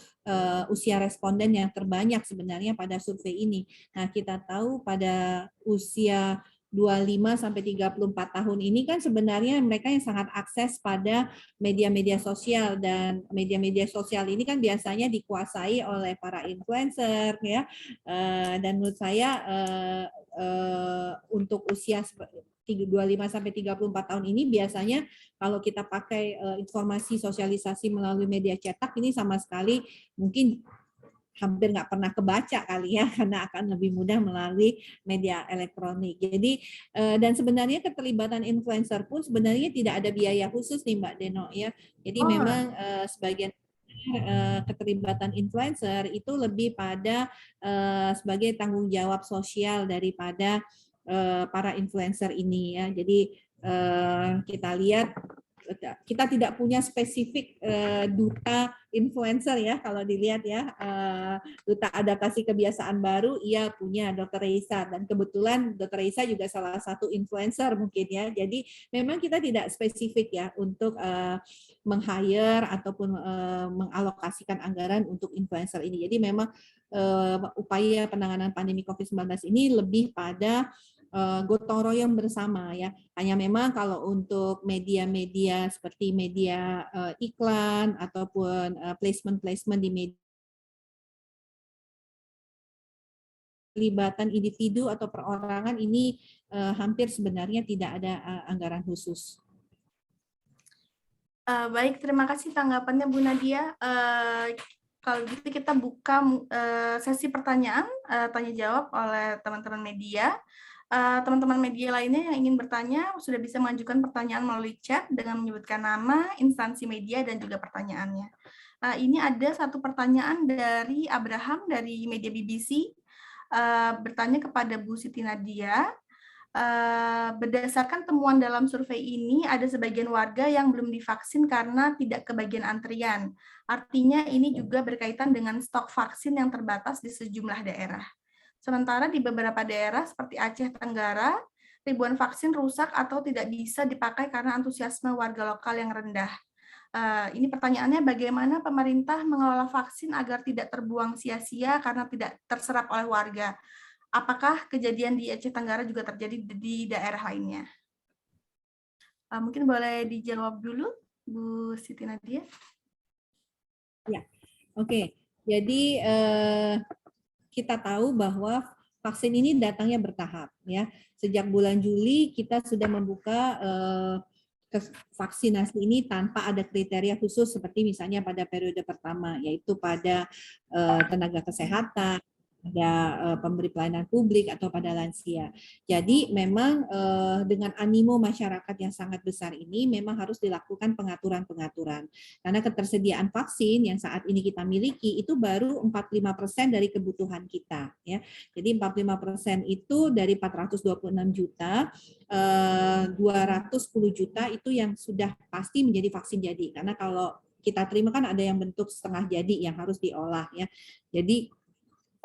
usia responden yang terbanyak sebenarnya pada survei ini. Nah, kita tahu pada usia 25 sampai 34 tahun ini kan sebenarnya mereka yang sangat akses pada media-media sosial, dan media-media sosial ini kan biasanya dikuasai oleh para influencer ya. Dan menurut saya untuk usia 25 sampai 34 tahun ini biasanya kalau kita pakai informasi sosialisasi melalui media cetak ini sama sekali mungkin hampir nggak pernah kebaca kali ya, karena akan lebih mudah melalui media elektronik. Jadi dan sebenarnya keterlibatan influencer pun sebenarnya tidak ada biaya khusus nih Mbak Deno ya. Jadi memang sebagian keterlibatan influencer itu lebih pada sebagai tanggung jawab sosial daripada para influencer ini ya. Jadi kita lihat kita tidak punya spesifik duta influencer ya, kalau dilihat ya, duta adaptasi kebiasaan baru ia punya Dr. Reisa, dan kebetulan Dr. Reisa juga salah satu influencer mungkin ya. Jadi memang kita tidak spesifik ya untuk meng-hire ataupun mengalokasikan anggaran untuk influencer ini. Jadi memang upaya penanganan pandemi COVID-19 ini lebih pada gotong royong bersama ya. Hanya memang kalau untuk media-media seperti media iklan ataupun placement-placement di media, pelibatan individu atau perorangan ini hampir sebenarnya tidak ada anggaran khusus. Baik, terima kasih tanggapannya Bu Nadia. Kalau gitu kita buka sesi pertanyaan, tanya jawab oleh teman-teman media. Teman-teman media lainnya yang ingin bertanya sudah bisa mengajukan pertanyaan melalui chat dengan menyebutkan nama, instansi media, dan juga pertanyaannya. Ini ada satu pertanyaan dari Abraham dari media BBC, bertanya kepada Bu Siti Nadia. Berdasarkan temuan dalam survei ini, ada sebagian warga yang belum divaksin karena tidak kebagian antrian. Artinya ini juga berkaitan dengan stok vaksin yang terbatas di sejumlah daerah. Sementara di beberapa daerah seperti Aceh Tenggara, ribuan vaksin rusak atau tidak bisa dipakai karena antusiasme warga lokal yang rendah. Ini pertanyaannya, bagaimana pemerintah mengelola vaksin agar tidak terbuang sia-sia karena tidak terserap oleh warga? Apakah kejadian di Aceh Tenggara juga terjadi di daerah lainnya? Mungkin boleh dijawab dulu, Bu Siti Nadia. Ya, oke. Jadi kita tahu bahwa vaksin ini datangnya bertahap ya. Sejak bulan Juli kita sudah membuka vaksinasi ini tanpa ada kriteria khusus seperti misalnya pada periode pertama, yaitu pada tenaga kesehatan, pada pemberi pelayanan publik atau pada lansia. Jadi memang dengan animo masyarakat yang sangat besar ini memang harus dilakukan pengaturan-pengaturan. Karena ketersediaan vaksin yang saat ini kita miliki itu baru 45% dari kebutuhan kita ya. Jadi 45% itu dari 426 juta, 210 juta itu yang sudah pasti menjadi vaksin jadi. Karena kalau kita terima kan ada yang bentuk setengah jadi yang harus diolah ya. Jadi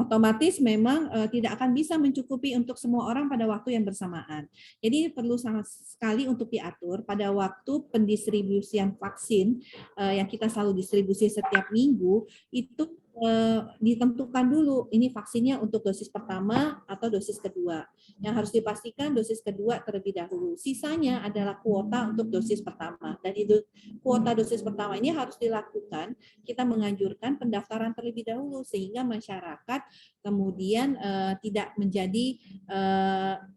otomatis memang tidak akan bisa mencukupi untuk semua orang pada waktu yang bersamaan. Jadi perlu sangat sekali untuk diatur pada waktu pendistribusian vaksin yang kita selalu distribusi setiap minggu, itu ditentukan dulu ini vaksinnya untuk dosis pertama atau dosis kedua. Yang harus dipastikan dosis kedua terlebih dahulu. Sisanya adalah kuota untuk dosis pertama. Dan itu kuota dosis pertama ini harus dilakukan, kita menganjurkan pendaftaran terlebih dahulu sehingga masyarakat kemudian tidak menjadi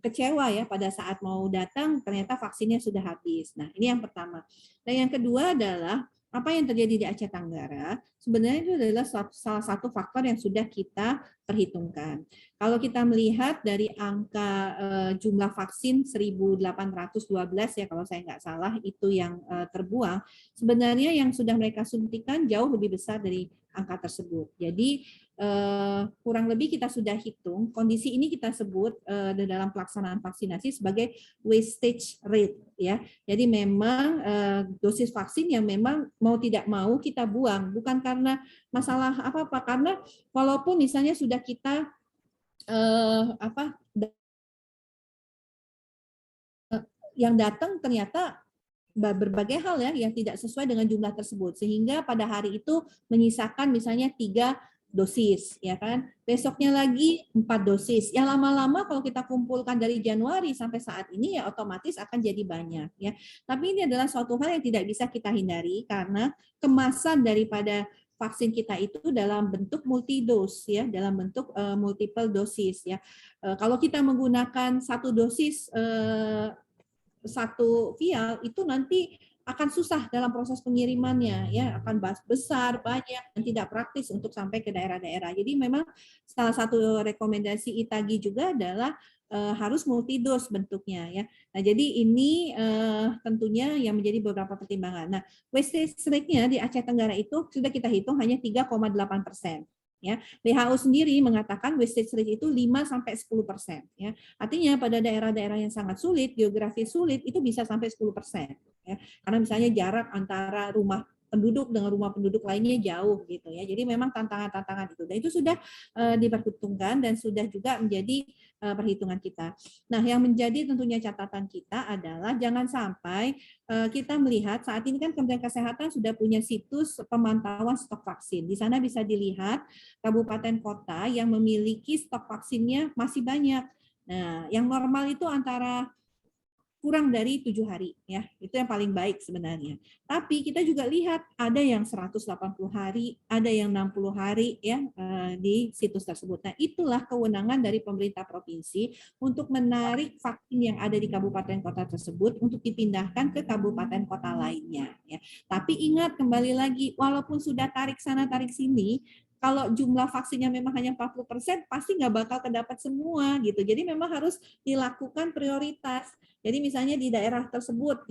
kecewa ya pada saat mau datang ternyata vaksinnya sudah habis. Nah, ini yang pertama. Dan yang kedua adalah apa yang terjadi di Aceh Tenggara sebenarnya itu adalah salah satu faktor yang sudah kita perhitungkan. Kalau kita melihat dari angka jumlah vaksin 1.812 ya kalau saya nggak salah itu yang terbuang, sebenarnya yang sudah mereka suntikan jauh lebih besar dari angka tersebut. Jadi kurang lebih kita sudah hitung kondisi ini kita sebut dalam pelaksanaan vaksinasi sebagai wastage rate ya. Jadi memang dosis vaksin yang memang mau tidak mau kita buang, bukan karena masalah apa-apa, karena walaupun misalnya sudah kita yang datang ternyata berbagai hal ya yang tidak sesuai dengan jumlah tersebut, sehingga pada hari itu menyisakan misalnya 3 dosis, ya kan? Besoknya lagi 4 dosis. Ya lama-lama kalau kita kumpulkan dari Januari sampai saat ini ya otomatis akan jadi banyak, ya. Tapi ini adalah suatu hal yang tidak bisa kita hindari karena kemasan daripada vaksin kita itu dalam bentuk multidos, ya, dalam bentuk multiple dosis, ya. Kalau kita menggunakan satu dosis satu vial itu nanti akan susah dalam proses pengirimannya, ya, akan besar, banyak, dan tidak praktis untuk sampai ke daerah-daerah. Jadi memang salah satu rekomendasi ITAGI juga adalah harus multidos bentuknya, ya. Nah, jadi ini tentunya yang menjadi beberapa pertimbangan. Nah, wastage rate-nya di Aceh Tenggara itu sudah kita hitung hanya 3,8%. Ya, WHO sendiri mengatakan wastage rate itu 5-10%. Ya. Artinya pada daerah-daerah yang sangat sulit, geografis sulit, itu bisa sampai 10%. Ya. Karena misalnya jarak antara rumah penduduk dengan rumah penduduk lainnya jauh gitu ya. Jadi memang tantangan-tantangan itu. Dan itu sudah diperhitungkan dan sudah juga menjadi perhitungan kita. Nah, yang menjadi tentunya catatan kita adalah jangan sampai kita melihat saat ini kan Kementerian Kesehatan sudah punya situs pemantauan stok vaksin. Di sana bisa dilihat kabupaten kota yang memiliki stok vaksinnya masih banyak. Nah, yang normal itu antara kurang dari 7 hari, ya, itu yang paling baik sebenarnya. Tapi kita juga lihat ada yang 180 hari, ada yang 60 hari, ya, di situs tersebut. Nah, itulah kewenangan dari pemerintah provinsi untuk menarik vaksin yang ada di kabupaten kota tersebut untuk dipindahkan ke kabupaten kota lainnya. Ya. Tapi ingat kembali lagi, walaupun sudah tarik sana tarik sini, kalau jumlah vaksinnya memang hanya 40%, pasti nggak bakal kedapat semua gitu. Jadi memang harus dilakukan prioritas. Jadi misalnya di daerah tersebut,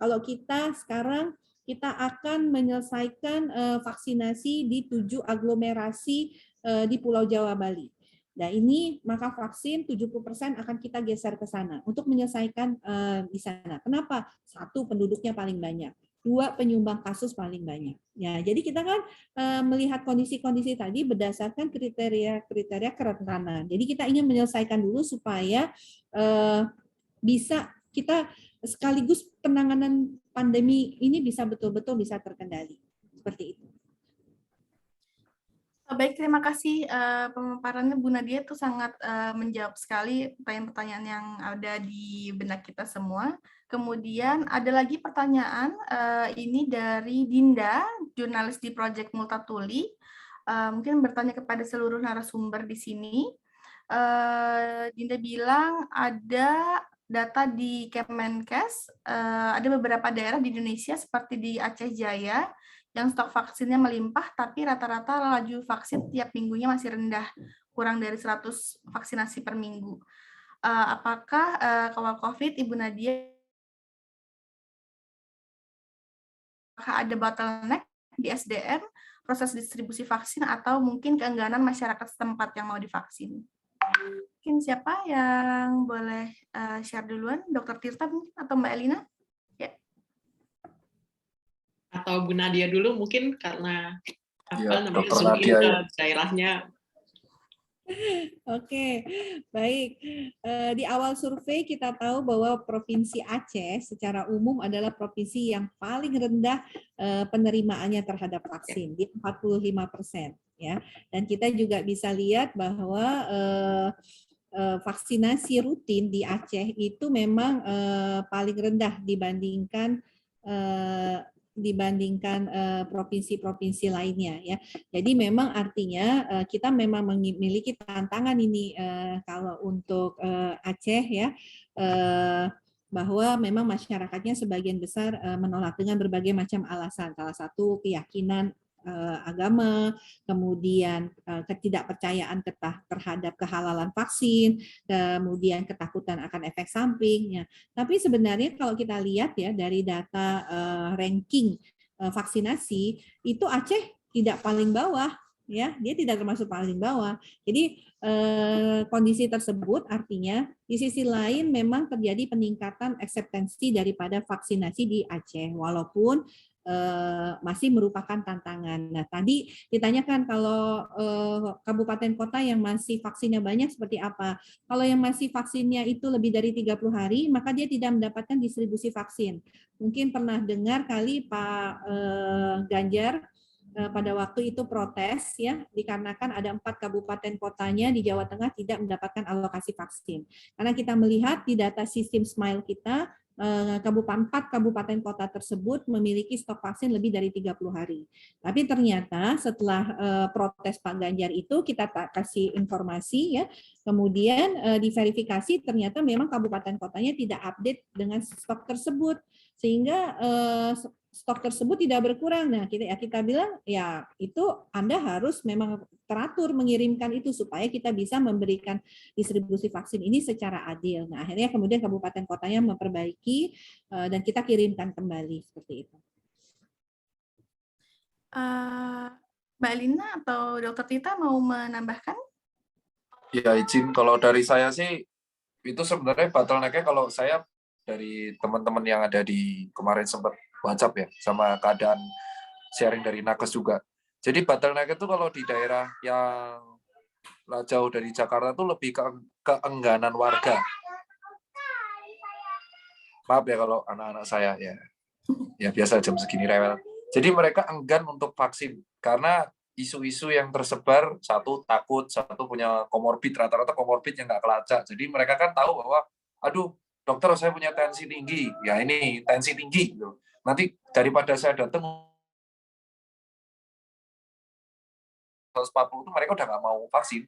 kalau kita sekarang kita akan menyelesaikan vaksinasi di 7 aglomerasi di Pulau Jawa, Bali. Nah ini maka vaksin 70% akan kita geser ke sana untuk menyelesaikan di sana. Kenapa? 1, penduduknya paling banyak. 2, penyumbang kasus paling banyak. Ya, jadi kita kan melihat kondisi-kondisi tadi berdasarkan kriteria kerentanan. Jadi kita ingin menyelesaikan dulu supaya bisa kita sekaligus penanganan pandemi ini bisa betul-betul bisa terkendali. Seperti itu. Baik, terima kasih pemaparannya Bu Nadia, itu sangat menjawab sekali pertanyaan-pertanyaan yang ada di benak kita semua. Kemudian ada lagi pertanyaan ini dari Dinda, jurnalis di Project Multatuli. Mungkin bertanya kepada seluruh narasumber di sini. Dinda bilang ada data di Kemenkes, ada beberapa daerah di Indonesia seperti di Aceh Jaya yang stok vaksinnya melimpah, tapi rata-rata laju vaksin tiap minggunya masih rendah, kurang dari 100 vaksinasi per minggu. Apakah kawal COVID, Ibu Nadia, apakah ada bottleneck di SDM, proses distribusi vaksin, atau mungkin keengganan masyarakat setempat yang mau divaksin? Mungkin siapa yang boleh share duluan? Dr. Tirta mungkin, atau Mbak Elina? Ya. Atau Bu Nadia dulu mungkin karena Dr. Zoom Nadia, ya. daerahnya. Oke, baik. Di awal survei kita tahu bahwa Provinsi Aceh secara umum adalah provinsi yang paling rendah penerimaannya terhadap vaksin, di 45%. Ya. Dan kita juga bisa lihat bahwa vaksinasi rutin di Aceh itu memang paling rendah dibandingkan provinsi-provinsi lainnya, ya. Jadi memang artinya kita memang memiliki tantangan ini kalau untuk Aceh, ya, bahwa memang masyarakatnya sebagian besar menolak dengan berbagai macam alasan. Salah satu keyakinan agama, kemudian ketidakpercayaan terhadap kehalalan vaksin, kemudian ketakutan akan efek samping. Tapi sebenarnya kalau kita lihat ya dari data ranking vaksinasi, itu Aceh tidak paling bawah, ya, dia tidak termasuk paling bawah. Jadi kondisi tersebut artinya di sisi lain memang terjadi peningkatan akseptansi daripada vaksinasi di Aceh, walaupun masih merupakan tantangan. Nah, tadi ditanyakan kalau kabupaten kota yang masih vaksinnya banyak seperti apa. Kalau yang masih vaksinnya itu lebih dari 30 hari, maka dia tidak mendapatkan distribusi vaksin. Mungkin pernah dengar kali Pak Ganjar pada waktu itu protes ya, dikarenakan ada 4 kabupaten kotanya di Jawa Tengah tidak mendapatkan alokasi vaksin. Karena kita melihat di data sistem Smile kita, 4 kabupaten kota tersebut memiliki stok vaksin lebih dari 30 hari. Tapi ternyata setelah protes Pak Ganjar itu kita kasih informasi ya, kemudian diverifikasi ternyata memang kabupaten kotanya tidak update dengan stok tersebut, sehingga stok tersebut tidak berkurang. Nah, kita bilang ya itu Anda harus memang teratur mengirimkan itu supaya kita bisa memberikan distribusi vaksin ini secara adil. Nah, akhirnya kemudian kabupaten kotanya memperbaiki dan kita kirimkan kembali seperti itu. Mbak Lina atau Dr. Tita mau menambahkan? Ya izin, kalau dari saya sih itu sebenarnya bottleneck-nya kalau saya dari teman-teman yang ada di kemarin sempat WhatsApp ya, sama keadaan sharing dari Nakes juga. Jadi bottleneck itu kalau di daerah yang jauh dari Jakarta itu lebih ke keengganan warga. Maaf ya kalau anak-anak saya ya biasa jam segini rewel. Jadi mereka enggan untuk vaksin karena isu-isu yang tersebar, satu takut, satu punya komorbid, rata-rata komorbid yang nggak kelacak. Jadi mereka kan tahu bahwa, aduh dokter saya punya tensi tinggi, ya ini tensi tinggi. Gitu. Nanti daripada saya datang 140 itu mereka udah nggak mau vaksin.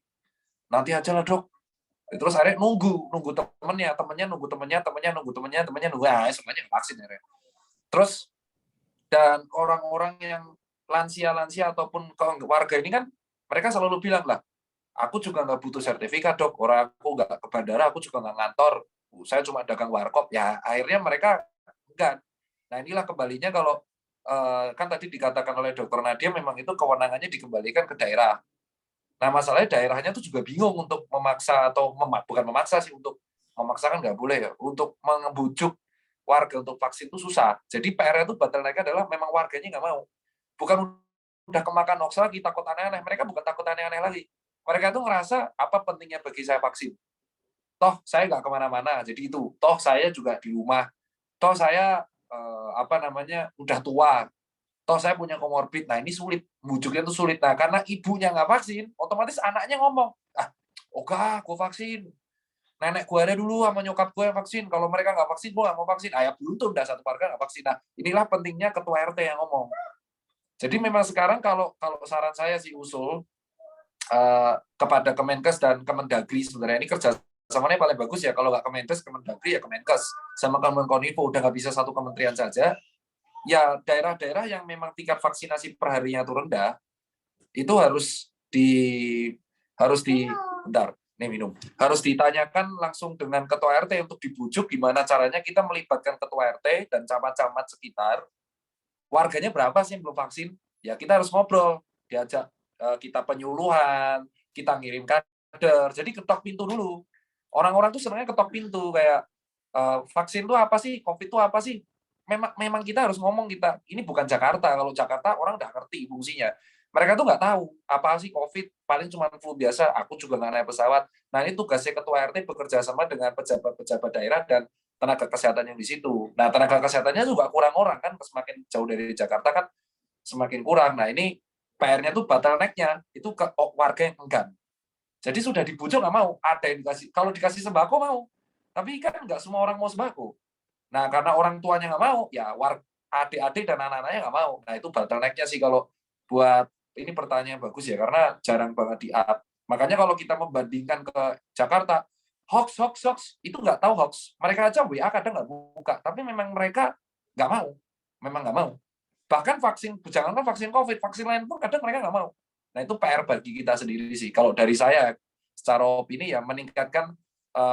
Nanti aja lah dok. Terus akhirnya nunggu temennya nunggu temennya, semuanya vaksin akhirnya. Terus dan orang-orang yang lansia ataupun warga ini kan mereka selalu bilang lah, aku juga nggak butuh sertifikat dok, orang aku nggak ke bandara, aku juga nggak ngantor, saya cuma dagang warkop. Ya akhirnya mereka enggak. Nah inilah kembalinya kalau kan tadi dikatakan oleh Dr. Nadia memang itu kewenangannya dikembalikan ke daerah. Nah masalahnya daerahnya tuh juga bingung untuk memaksa atau bukan memaksa sih, untuk memaksakan nggak boleh ya, untuk membujuk warga untuk vaksin itu susah. Jadi PR itu bottleneck adalah memang warganya nggak mau. Bukan udah kemakan hoax lagi, takut aneh-aneh. Mereka bukan takut aneh-aneh lagi. Mereka tuh ngerasa apa pentingnya bagi saya vaksin. Toh saya nggak kemana-mana, jadi itu. Toh saya juga di rumah. Toh saya udah tua. Toh saya punya komorbid. Nah ini sulit, bujuknya tuh sulit. Nah karena ibunya nggak vaksin, otomatis anaknya ngomong, oke, gue vaksin. Nenek gue ada dulu sama nyokap gue yang vaksin. Kalau mereka nggak vaksin, gue nggak mau vaksin. Ya beruntung dah satu keluarga nggak vaksin. Nah inilah pentingnya ketua RT yang ngomong. Jadi memang sekarang kalau saran saya sih usul kepada Kemenkes dan Kemendagri, sebenarnya ini kerjasamanya paling bagus ya. Kalau nggak Kemenkes, Kemendagri ya Kemenkes sama Kemenkominfo, udah nggak bisa satu kementerian saja. Ya daerah-daerah yang memang tingkat vaksinasi perharinya itu rendah, itu harus ditanyakan langsung dengan ketua RT untuk dibujuk gimana caranya kita melibatkan ketua RT dan camat-camat sekitar. Warganya berapa sih yang belum vaksin? Ya kita harus ngobrol, diajak kita penyuluhan, kita ngirim kader. Jadi ketok pintu dulu. Orang-orang tuh sebenarnya ketok pintu kayak vaksin itu apa sih? Covid itu apa sih? Memang kita harus ngomong kita. Ini bukan Jakarta. Kalau Jakarta orang udah ngerti fungsinya. Mereka tuh nggak tahu apa sih COVID, paling cuma flu biasa. Aku juga nggak naik pesawat. Nah ini tugasnya ketua RT bekerja sama dengan pejabat-pejabat daerah dan tenaga kesehatan yang di situ. Nah tenaga kesehatannya juga kurang orang kan, semakin jauh dari Jakarta kan semakin kurang. Nah ini PR-nya tuh bottleneck-nya itu ke warga yang enggan. Jadi sudah dibujuk nggak mau. Ada yang dikasih, kalau dikasih sembako mau, tapi kan nggak semua orang mau sembako. Nah karena orang tuanya nggak mau, ya adik-adik dan anak-anaknya nggak mau. Nah itu bottleneck-nya sih kalau buat ini pertanyaan bagus ya, karena jarang banget di-up. Makanya kalau kita membandingkan ke Jakarta, hoax itu nggak tahu hoax. Mereka aja WA kadang nggak buka, tapi memang mereka nggak mau, memang nggak mau. Bahkan jangankan vaksin COVID, vaksin lain pun kadang mereka nggak mau. Nah itu PR bagi kita sendiri sih. Kalau dari saya, secara opini ya meningkatkan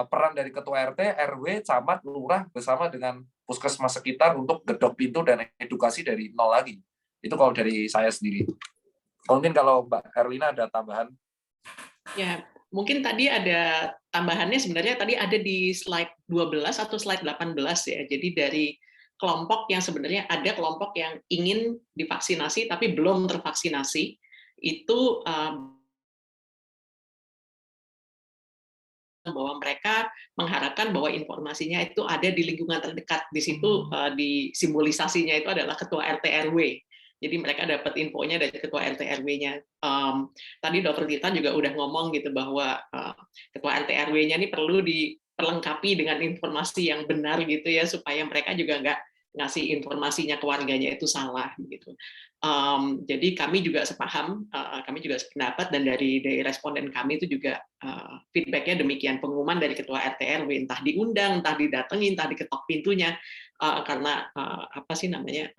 peran dari ketua RT, RW, camat, lurah bersama dengan puskesmas sekitar untuk gedok pintu dan edukasi dari nol lagi. Itu kalau dari saya sendiri. Mungkin kalau Mbak Erlina ada tambahan? Ya, mungkin tadi ada tambahannya, sebenarnya tadi ada di slide 12 atau slide 18 ya. Jadi dari kelompok yang sebenarnya ada kelompok yang ingin divaksinasi tapi belum tervaksinasi, itu bahwa mereka mengharapkan bahwa informasinya itu ada di lingkungan terdekat. Di situ di simbolisasinya itu adalah ketua RT RW. Jadi mereka dapat infonya dari ketua RT RW-nya. Tadi Dr. Tita juga udah ngomong gitu bahwa ketua RT RW-nya ini perlu diperlengkapi dengan informasi yang benar gitu ya, supaya mereka juga nggak ngasih informasinya ke warganya itu salah gitu. Jadi kami juga sepaham, kami juga sependapat, dan dari responden kami itu juga feedbacknya demikian. Pengumuman dari ketua RT RW, entah diundang, entah didatengin, entah diketok pintunya, karena apa sih namanya,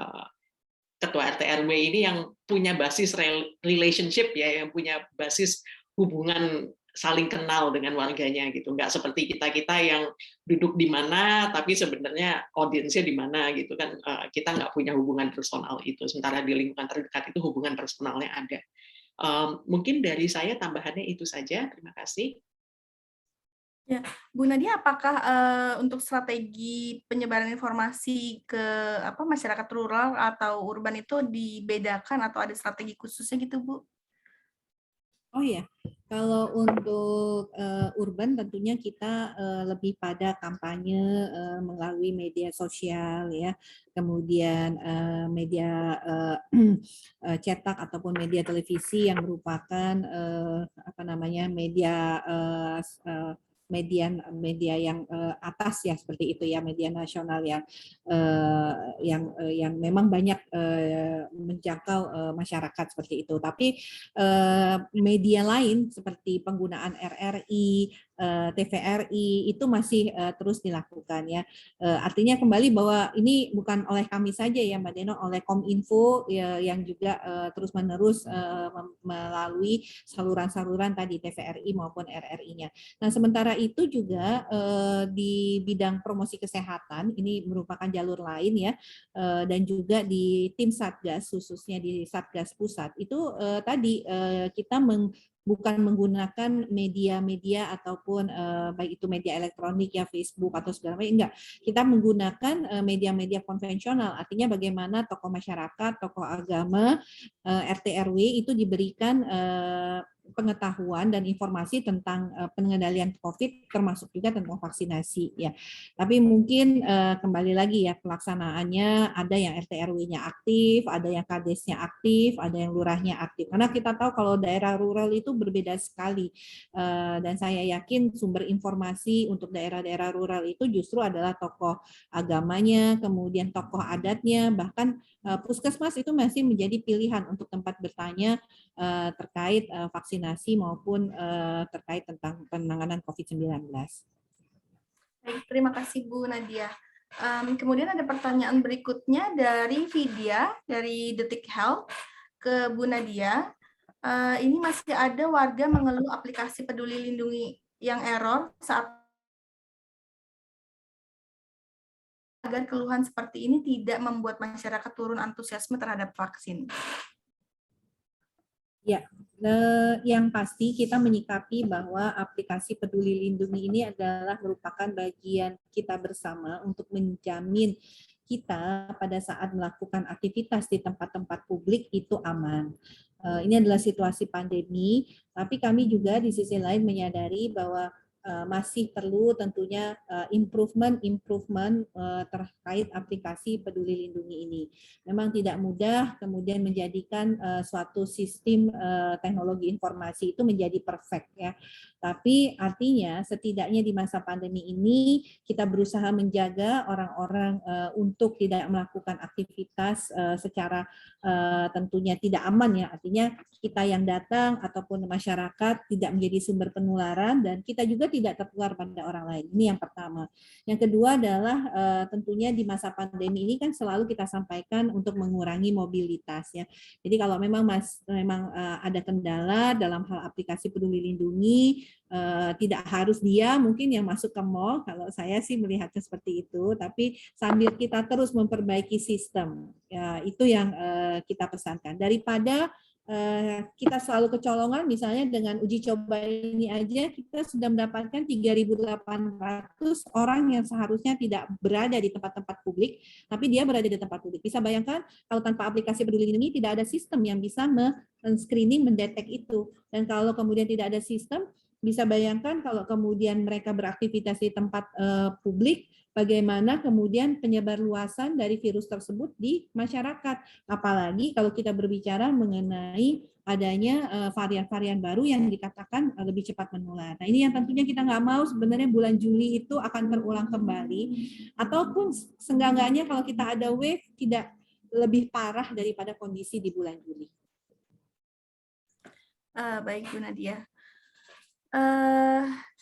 ketua RT RW ini yang punya basis relationship ya, yang punya basis hubungan saling kenal dengan warganya gitu, nggak seperti kita yang duduk di mana tapi sebenarnya audiensnya di mana gitu kan, kita nggak punya hubungan personal itu, sementara di lingkungan terdekat itu hubungan personalnya ada. Mungkin dari saya tambahannya itu saja, terima kasih. Ya, Bu Nadia, apakah untuk strategi penyebaran informasi ke masyarakat rural atau urban itu dibedakan atau ada strategi khususnya gitu, Bu? Oh ya, kalau untuk urban tentunya kita lebih pada kampanye melalui media sosial ya, kemudian media cetak ataupun media televisi yang merupakan media yang atas ya, seperti itu ya, media nasional yang memang banyak menjangkau masyarakat seperti itu. Tapi media lain seperti penggunaan RRI, TVRI itu masih terus dilakukan ya. Artinya kembali bahwa ini bukan oleh kami saja ya Mbak Deno, oleh Kominfo ya, yang juga terus-menerus melalui saluran-saluran tadi TVRI maupun RRI-nya. Nah, sementara itu juga di bidang promosi kesehatan ini merupakan jalur lain ya, dan juga di tim Satgas, khususnya di Satgas Pusat itu tadi kita bukan menggunakan media-media ataupun baik itu media elektronik ya, Facebook atau segala macam, enggak. Kita menggunakan media-media konvensional, artinya bagaimana tokoh masyarakat, tokoh agama, RT RW itu diberikan pengetahuan dan informasi tentang pengendalian COVID, termasuk juga tentang vaksinasi ya. Tapi mungkin kembali lagi ya, pelaksanaannya ada yang RT RW-nya aktif, ada yang Kades-nya aktif, ada yang lurahnya aktif. Karena kita tahu kalau daerah rural itu berbeda sekali, dan saya yakin sumber informasi untuk daerah-daerah rural itu justru adalah tokoh agamanya, kemudian tokoh adatnya, bahkan puskesmas itu masih menjadi pilihan untuk tempat bertanya terkait vaksinasi maupun terkait tentang penanganan COVID-19. Baik, terima kasih Bu Nadia. Kemudian ada pertanyaan berikutnya dari Vidya dari Detik Health ke Bu Nadia. Ini masih ada warga mengeluh aplikasi Peduli Lindungi yang error saat agar keluhan seperti ini tidak membuat masyarakat turun antusiasme terhadap vaksin. Ya, yang pasti kita menyikapi bahwa aplikasi Peduli Lindungi ini adalah merupakan bagian kita bersama untuk menjamin kita pada saat melakukan aktivitas di tempat-tempat publik itu aman. Ini adalah situasi pandemi, tapi kami juga di sisi lain menyadari bahwa masih perlu tentunya improvement terkait aplikasi Peduli Lindungi ini. Memang tidak mudah kemudian menjadikan suatu sistem teknologi informasi itu menjadi perfect ya. Tapi artinya setidaknya di masa pandemi ini kita berusaha menjaga orang-orang untuk tidak melakukan aktivitas secara tentunya tidak aman ya. Artinya kita yang datang ataupun masyarakat tidak menjadi sumber penularan dan kita juga tidak tertular pada orang lain. Ini yang pertama. Yang kedua adalah tentunya di masa pandemi ini kan selalu kita sampaikan untuk mengurangi mobilitas ya. Jadi kalau memang ada kendala dalam hal aplikasi Peduli Lindungi, tidak harus dia mungkin yang masuk ke mall, kalau saya sih melihatnya seperti itu, tapi sambil kita terus memperbaiki sistem, ya, itu yang kita pesankan. Daripada kita selalu kecolongan, misalnya dengan uji coba ini aja kita sudah mendapatkan 3.800 orang yang seharusnya tidak berada di tempat-tempat publik, tapi dia berada di tempat publik. Bisa bayangkan kalau tanpa aplikasi Peduli Lindungi tidak ada sistem yang bisa men-screening, mendetek itu. Dan kalau kemudian tidak ada sistem, bisa bayangkan kalau kemudian mereka beraktivitas di tempat publik, bagaimana kemudian penyebarluasan dari virus tersebut di masyarakat. Apalagi kalau kita berbicara mengenai adanya varian-varian baru yang dikatakan lebih cepat menular. Nah, ini yang tentunya kita nggak mau sebenarnya bulan Juli itu akan terulang kembali, ataupun seenggak-enggaknya kalau kita ada wave tidak lebih parah daripada kondisi di bulan Juli. Baik, Bu Nadia.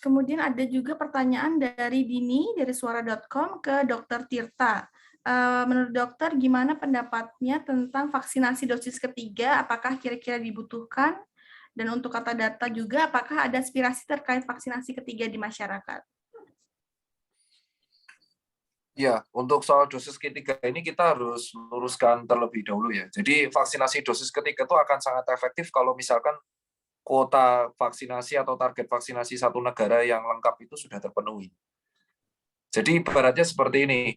Kemudian ada juga pertanyaan dari Dini dari suara.com ke Dr. Tirta. Menurut dokter, gimana pendapatnya tentang vaksinasi dosis ketiga? Apakah kira-kira dibutuhkan? Dan untuk kata data juga, apakah ada aspirasi terkait vaksinasi ketiga di masyarakat? Ya, untuk soal dosis ketiga ini kita harus meluruskan terlebih dahulu ya. Jadi vaksinasi dosis ketiga itu akan sangat efektif kalau misalkan kuota vaksinasi atau target vaksinasi satu negara yang lengkap itu sudah terpenuhi. Jadi ibaratnya seperti ini,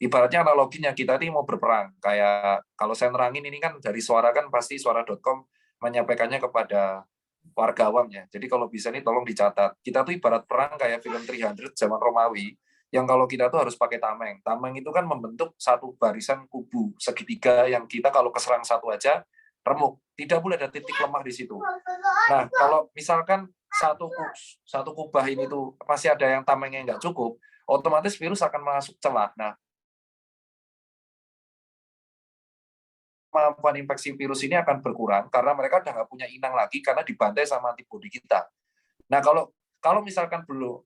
ibaratnya analoginya kita ini mau berperang. Kayak kalau saya nerangin ini kan dari suara kan pasti suara.com menyampaikannya kepada warga awamnya. Jadi kalau bisa nih tolong dicatat. Kita tuh ibarat perang kayak film 300 zaman Romawi, yang kalau kita tuh harus pakai tameng. Tameng itu kan membentuk satu barisan kubu segitiga yang kita kalau keserang satu aja remuk, tidak boleh ada titik lemah di situ. Nah, kalau misalkan satu kubah ini tuh masih ada yang tamengnya nggak cukup, otomatis virus akan masuk celah. Nah, kemampuan infeksi virus ini akan berkurang karena mereka udah nggak punya inang lagi karena dibantai sama antibodi kita. Nah, kalau misalkan belum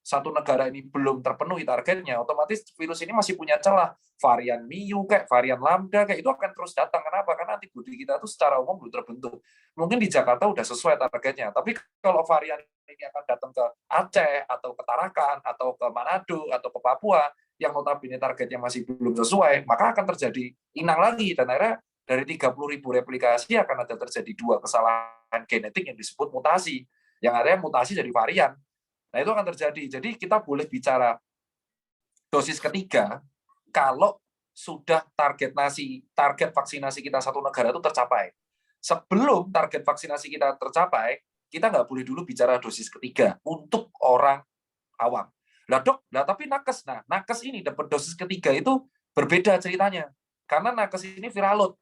satu negara ini belum terpenuhi targetnya, otomatis virus ini masih punya celah. Varian Miu kayak varian Lambda kayak itu akan terus datang. Kenapa? Karena antibodi kita itu secara umum belum terbentuk. Mungkin di Jakarta udah sesuai targetnya, tapi kalau varian ini akan datang ke Aceh atau ke Tarakan atau ke Manado atau ke Papua yang notabene targetnya masih belum sesuai, maka akan terjadi inang lagi dan akhirnya dari 30.000 replikasi akan ada terjadi 2 kesalahan genetik yang disebut mutasi. Yang artinya mutasi dari varian. Nah, itu akan terjadi. Jadi kita boleh bicara dosis ketiga kalau sudah target vaksinasi kita satu negara itu tercapai. Sebelum target vaksinasi kita tercapai, kita nggak boleh dulu bicara dosis ketiga untuk orang awam. Lah dok, tapi nakes. Nah, nakes ini dapat dosis ketiga itu berbeda ceritanya. Karena nakes ini viral load.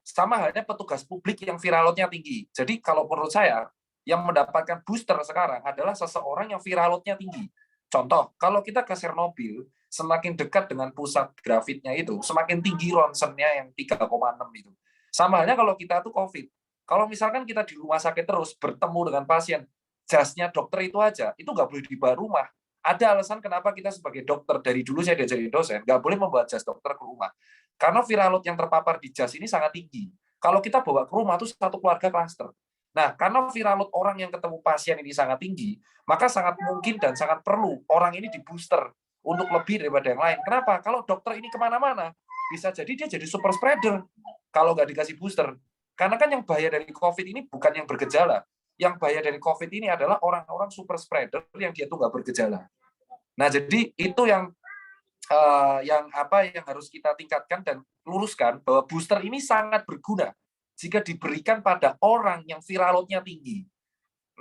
Sama halnya petugas publik yang viral load-nya tinggi. Jadi kalau menurut saya, yang mendapatkan booster sekarang adalah seseorang yang viral load-nya tinggi. Contoh, kalau kita ke Chernobyl, semakin dekat dengan pusat gravitnya itu, semakin tinggi ronsennya yang 3,6 itu. Sama halnya kalau kita tuh COVID. Kalau misalkan kita di rumah sakit terus bertemu dengan pasien, jasnya dokter itu aja, itu nggak boleh dibawa rumah. Ada alasan kenapa kita sebagai dokter, dari dulu saya diajarin dosen, nggak boleh membawa jas dokter ke rumah. Karena viral load yang terpapar di jas ini sangat tinggi. Kalau kita bawa ke rumah, itu satu keluarga klaster. Nah, karena viral load orang yang ketemu pasien ini sangat tinggi, maka sangat mungkin dan sangat perlu orang ini di booster untuk lebih daripada yang lain. Kenapa? Kalau dokter ini kemana-mana, bisa jadi dia jadi super spreader kalau nggak dikasih booster. Karena kan yang bahaya dari COVID ini bukan yang bergejala. Yang bahaya dari COVID ini adalah orang-orang super spreader yang dia tuh nggak bergejala. Nah, jadi itu yang harus kita tingkatkan dan luruskan bahwa booster ini sangat berguna jika diberikan pada orang yang viral load-nya tinggi.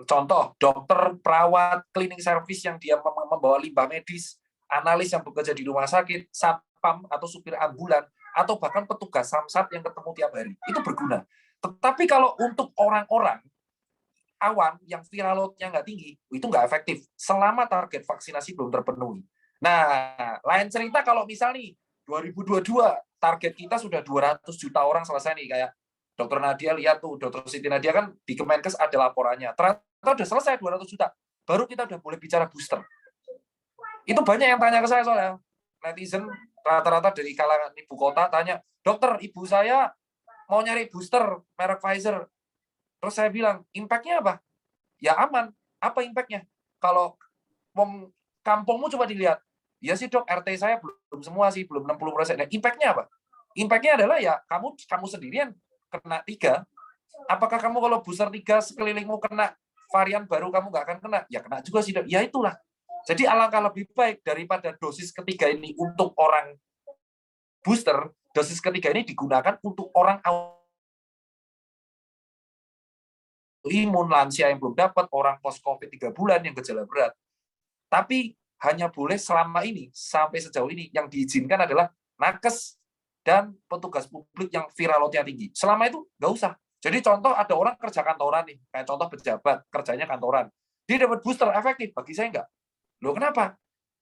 Contoh, dokter, perawat, cleaning service yang dia membawa limbah medis, analis yang bekerja di rumah sakit, satpam atau supir ambulan, atau bahkan petugas samsat yang ketemu tiap hari. Itu berguna. Tetapi kalau untuk orang-orang awam yang viral load-nya nggak tinggi, itu nggak efektif selama target vaksinasi belum terpenuhi. Nah, lain cerita kalau misal nih 2022 target kita sudah 200 juta orang selesai nih, kayak Dokter Nadia lihat tuh, Dokter Siti Nadia kan di Kemenkes ada laporannya. Ternyata udah selesai 200 juta. Baru kita udah boleh bicara booster. Itu banyak yang tanya ke saya soalnya. Netizen rata-rata dari kalangan ibu kota tanya, dokter, ibu saya mau nyari booster merek Pfizer. Terus saya bilang, impact-nya apa? Ya aman. Apa impact-nya? Kalau kampungmu coba dilihat. Ya sih dok, RT saya belum semua sih, belum 60%. Nah, impact-nya apa? Impact-nya adalah ya kamu sendirian kena 3. Apakah kamu kalau booster 3 sekelilingmu kena varian baru kamu nggak akan kena? Ya kena juga sih dok. Ya itulah. Jadi alangkah lebih baik daripada dosis ketiga ini untuk orang booster, dosis ketiga ini digunakan untuk orang imun, lansia yang belum dapat, orang post-COVID 3 bulan yang gejala berat. Tapi hanya boleh selama ini, sampai sejauh ini, yang diizinkan adalah nakes dan petugas publik yang viral loadnya tinggi. Selama itu nggak usah. Jadi contoh ada orang kerja kantoran nih, kayak contoh pejabat, kerjanya kantoran. Dia dapat booster efektif, bagi saya enggak. Loh kenapa?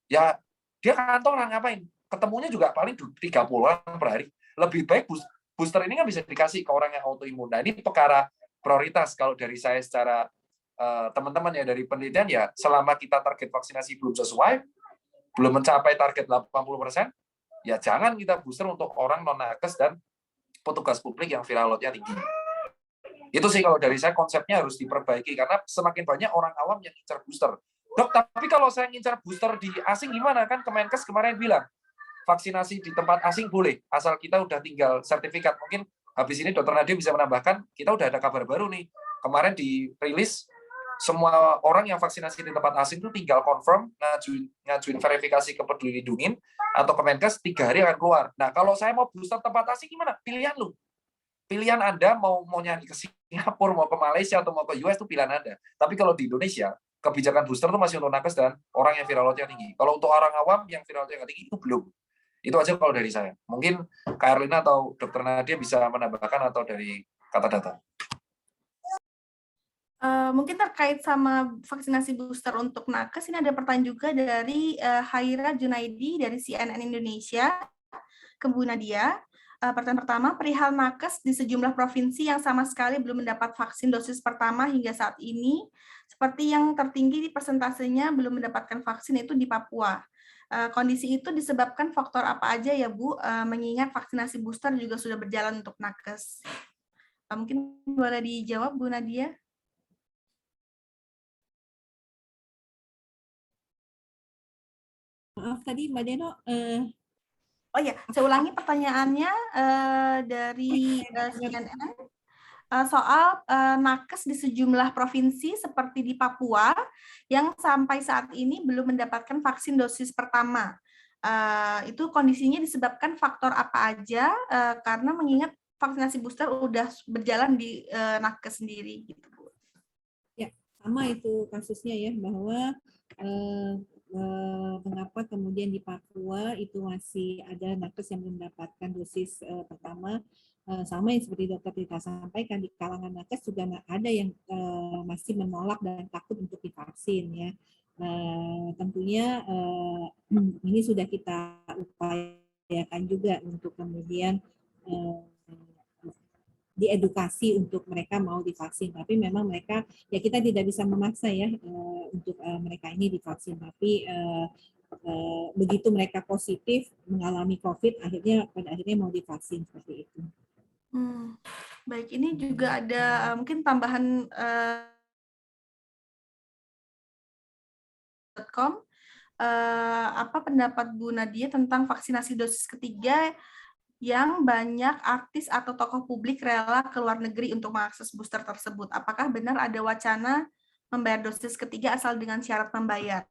Ya dia kantoran ngapain? Ketemunya juga paling 30 orang per hari. Lebih baik booster ini kan bisa dikasih ke orang yang autoimun. Nah ini perkara prioritas kalau dari saya secara teman-teman ya dari penelitian ya, selama kita target vaksinasi belum sesuai, belum mencapai target 80%, ya jangan kita booster untuk orang non-nakes dan petugas publik yang viral load-nya tinggi. Itu sih kalau dari saya konsepnya harus diperbaiki, karena semakin banyak orang awam yang ngincar booster. Dok, tapi kalau saya ngincar booster di asing gimana? Kan Kemenkes kemarin bilang, vaksinasi di tempat asing boleh, asal kita udah tinggal sertifikat. Mungkin habis ini Dr. Nadia bisa menambahkan, kita udah ada kabar baru nih. Kemarin dirilis, semua orang yang vaksinasi di tempat asing itu tinggal confirm, ngajuin verifikasi ke Peduli Lindungi atau Kemenkes, 3 hari akan keluar. Nah, kalau saya mau booster tempat asing gimana? Pilihan lu. Pilihan Anda mau nyari ke Singapura, mau ke Malaysia, atau mau ke US itu pilihan Anda. Tapi kalau di Indonesia, kebijakan booster itu masih untuk nakes dan orang yang viral load-nya tinggi. Kalau untuk orang awam yang viral load-nya tinggi, itu belum. Itu aja kalau dari saya. Mungkin Kak Erlina atau Dr. Nadia bisa menambahkan atau dari kata data. Mungkin terkait sama vaksinasi booster untuk nakes, ini ada pertanyaan juga dari Haira Junaidi dari CNN Indonesia ke Bu Nadia. Pertanyaan pertama, perihal nakes di sejumlah provinsi yang sama sekali belum mendapat vaksin dosis pertama hingga saat ini, seperti yang tertinggi di persentasenya belum mendapatkan vaksin itu di Papua. Kondisi itu disebabkan faktor apa aja ya Bu, mengingat vaksinasi booster juga sudah berjalan untuk nakes. Mungkin boleh dijawab Bu Nadia? Maaf tadi Mbak Deno. Oh ya, saya ulangi pertanyaannya dari CNN soal nakes di sejumlah provinsi seperti di Papua yang sampai saat ini belum mendapatkan vaksin dosis pertama. Itu kondisinya disebabkan faktor apa aja? Karena mengingat vaksinasi booster udah berjalan di nakes sendiri, gitu Bu. Ya, sama itu kasusnya ya, bahwa mengapa kemudian di Papua itu masih ada nakes yang mendapatkan dosis pertama, sama yang seperti Dokter Tita sampaikan, di kalangan nakes juga ada yang masih menolak dan takut untuk divaksin ya. Tentunya ini sudah kita upayakan juga untuk kemudian diedukasi untuk mereka mau divaksin, tapi memang mereka ya kita tidak bisa memaksa ya untuk mereka ini divaksin, tapi begitu mereka positif mengalami COVID, pada akhirnya mau divaksin seperti itu. Baik, ini juga ada mungkin tambahan apa pendapat Bu Nadia tentang vaksinasi dosis ketiga yang banyak artis atau tokoh publik rela ke luar negeri untuk mengakses booster tersebut. Apakah benar ada wacana membayar dosis ketiga asal dengan syarat membayar?